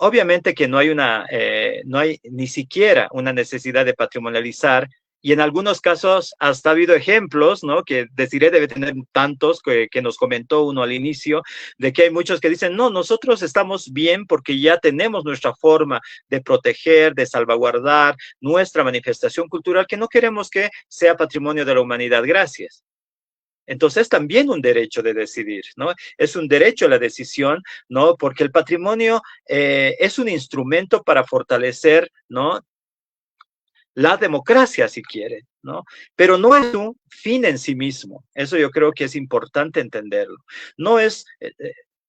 obviamente que no hay ni siquiera una necesidad de patrimonializar y en algunos casos hasta ha habido ejemplos, ¿no? Que Desiree debe tener tantos que nos comentó uno al inicio, de que hay muchos que dicen, no, nosotros estamos bien porque ya tenemos nuestra forma de proteger, de salvaguardar nuestra manifestación cultural que no queremos que sea patrimonio de la humanidad. Gracias. Entonces, es también un derecho de decidir, ¿no? Es un derecho a la decisión, ¿no? Porque el patrimonio es un instrumento para fortalecer, ¿no? La democracia, si quiere, ¿no? Pero no es un fin en sí mismo. Eso yo creo que es importante entenderlo. No es,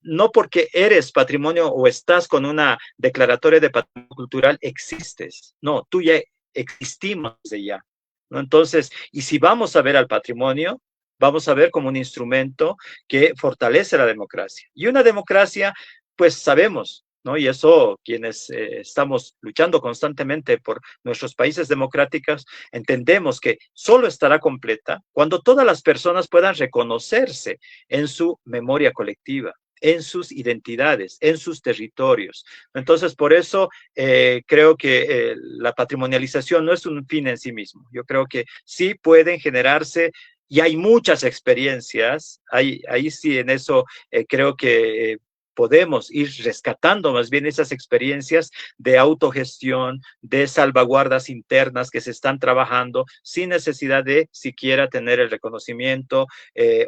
no porque eres patrimonio o estás con una declaratoria de patrimonio cultural, existes. No, tú ya existimos de ya, ¿no? Entonces, y si vamos a ver al patrimonio, vamos a ver como un instrumento que fortalece la democracia. Y una democracia, pues sabemos, ¿no? Y eso quienes estamos luchando constantemente por nuestros países democráticos, entendemos que solo estará completa cuando todas las personas puedan reconocerse en su memoria colectiva, en sus identidades, en sus territorios. Entonces, por eso creo que la patrimonialización no es un fin en sí mismo. Yo creo que sí pueden generarse y hay muchas experiencias, ahí sí en eso creo que podemos ir rescatando más bien esas experiencias de autogestión, de salvaguardas internas que se están trabajando sin necesidad de siquiera tener el reconocimiento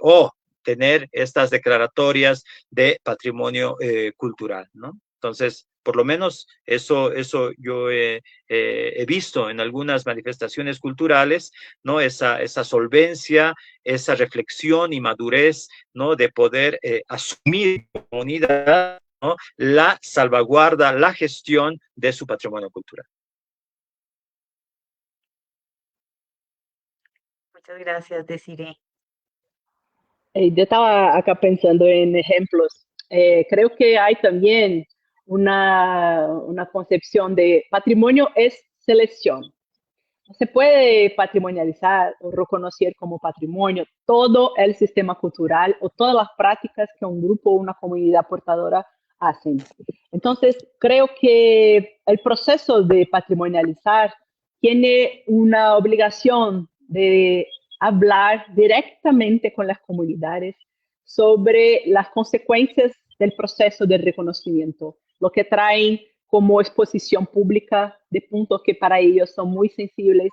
o tener estas declaratorias de patrimonio cultural, ¿no? Entonces, por lo menos eso yo he visto en algunas manifestaciones culturales, ¿no? Esa solvencia, esa reflexión y madurez, ¿no? De poder asumir como unidad, ¿no? La salvaguarda, la gestión de su patrimonio cultural. Muchas gracias, Desiree. Yo estaba acá pensando en ejemplos. Creo que hay también una concepción de patrimonio es selección. No se puede patrimonializar o reconocer como patrimonio todo el sistema cultural o todas las prácticas que un grupo o una comunidad portadora hacen. Entonces, creo que el proceso de patrimonializar tiene una obligación de hablar directamente con las comunidades sobre las consecuencias del proceso de reconocimiento, lo que traen como exposición pública de puntos que para ellos son muy sensibles.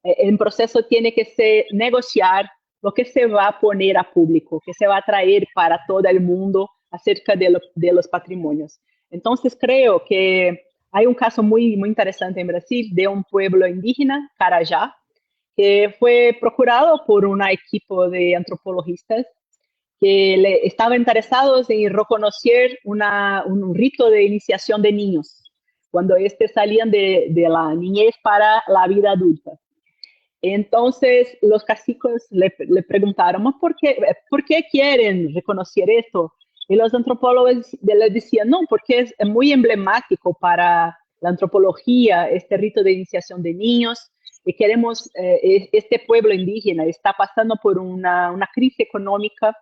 El proceso tiene que ser negociar lo que se va a poner a público, que se va a traer para todo el mundo acerca de los patrimonios. Entonces creo que hay un caso muy interesante en Brasil de un pueblo indígena, Carajá, que fue procurado por un equipo de antropologistas que estaban interesados en reconocer un rito de iniciación de niños, cuando salían de la niñez para la vida adulta. Entonces los caciques le preguntaron, ¿por qué quieren reconocer esto? Y los antropólogos le decían, no, porque es muy emblemático para la antropología este rito de iniciación de niños y queremos, este pueblo indígena está pasando por una crisis económica,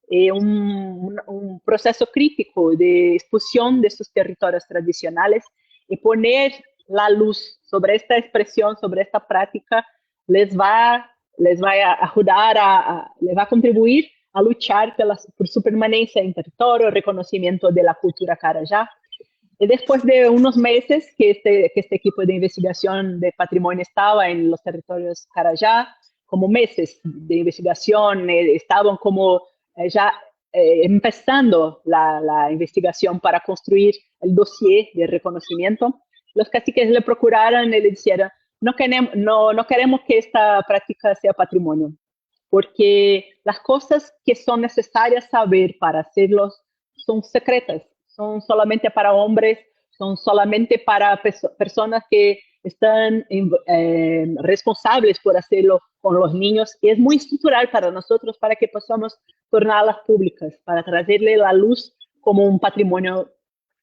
un proceso crítico de expulsión de sus territorios tradicionales, y poner la luz sobre esta expresión, sobre esta práctica, les va a ayudar, les va a contribuir a luchar por su permanencia en territorio, reconocimiento de la cultura Carajá. Y después de unos meses que este equipo de investigación de patrimonio estaba en los territorios Carajá, como meses de investigación, estaban como ya empezando la investigación para construir el dossier de reconocimiento, los caciques le procuraron y le dijeron, no queremos que esta práctica sea patrimonio, porque las cosas que son necesarias saber para hacerlos son secretas, son solamente para hombres, son solamente para personas que están responsables por hacerlo con los niños, y es muy estructural para nosotros para que podamos tornarlas públicas, para traerle la luz como un patrimonio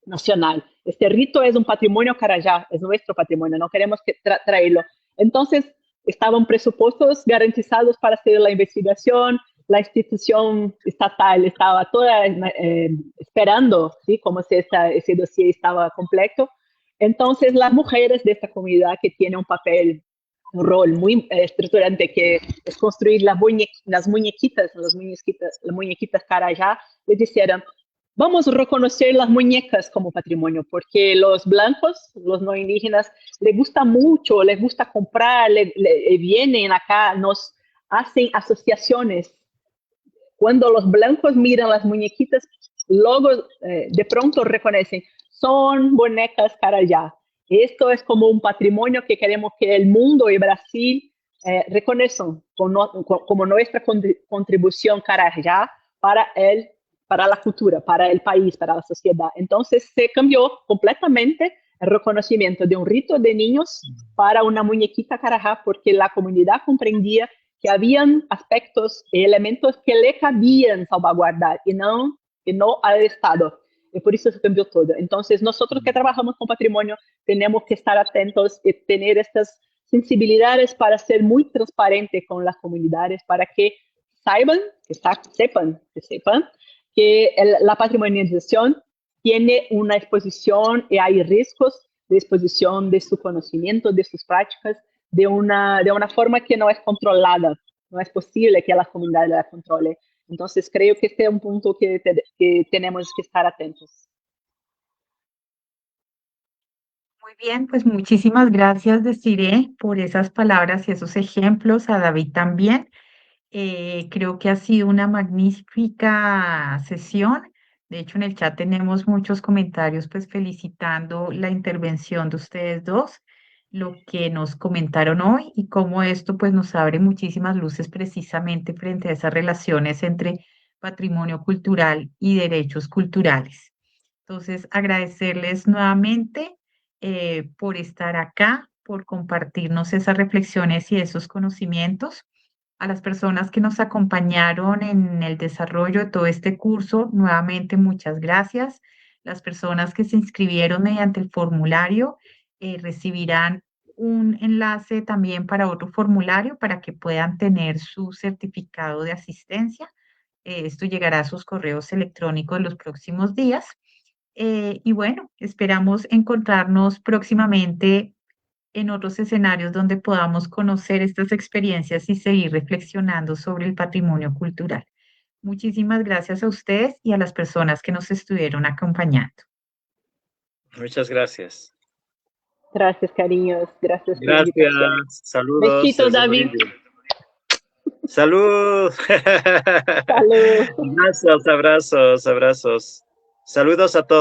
nacional. Este rito es un patrimonio Carajá, es nuestro patrimonio, no queremos traerlo. Entonces, estaban presupuestos garantizados para hacer la investigación, la institución estatal estaba toda esperando, ¿sí? Como si ese dossier estaba completo. Entonces, las mujeres de esta comunidad que tienen un rol muy estructurante, que es construir las muñequitas Carajá, les dijeron, vamos a reconocer las muñecas como patrimonio, porque los blancos, los no indígenas, les gusta mucho, les gusta comprar, vienen acá, nos hacen asociaciones. Cuando los blancos miran las muñequitas, luego de pronto reconocen, son bonecas Carajá. Esto es como un patrimonio que queremos que el mundo y Brasil reconozcan como nuestra contribución Carajá para la cultura, para el país, para la sociedad. Entonces se cambió completamente el reconocimiento de un rito de niños para una muñequita Carajá, porque la comunidad comprendía que habían aspectos y elementos que le cabían salvaguardar y no al Estado. Y por eso se cambió todo. Entonces, nosotros que trabajamos con patrimonio tenemos que estar atentos y tener estas sensibilidades para ser muy transparentes con las comunidades, para que sepan que la patrimonialización tiene una exposición y hay riesgos de exposición de su conocimiento, de sus prácticas, de una forma que no es controlada. No es posible que las comunidades la controle. Entonces, creo que este es un punto que tenemos que estar atentos. Muy bien, pues muchísimas gracias, Desiree, por esas palabras y esos ejemplos, a David también. Creo que ha sido una magnífica sesión. De hecho, en el chat tenemos muchos comentarios, pues felicitando la intervención de ustedes dos, lo que nos comentaron hoy y cómo esto pues nos abre muchísimas luces precisamente frente a esas relaciones entre patrimonio cultural y derechos culturales. Entonces, agradecerles nuevamente por estar acá, por compartirnos esas reflexiones y esos conocimientos. A las personas que nos acompañaron en el desarrollo de todo este curso, nuevamente muchas gracias. Las personas que se inscribieron mediante el formulario recibirán un enlace también para otro formulario para que puedan tener su certificado de asistencia. Esto llegará a sus correos electrónicos en los próximos días. Y bueno, esperamos encontrarnos próximamente en otros escenarios donde podamos conocer estas experiencias y seguir reflexionando sobre el patrimonio cultural. Muchísimas gracias a ustedes y a las personas que nos estuvieron acompañando. Muchas gracias. Gracias, cariños. Gracias. Gracias. Saludos. Besitos, David. Salud. Salud. Abrazos. Saludos a todos.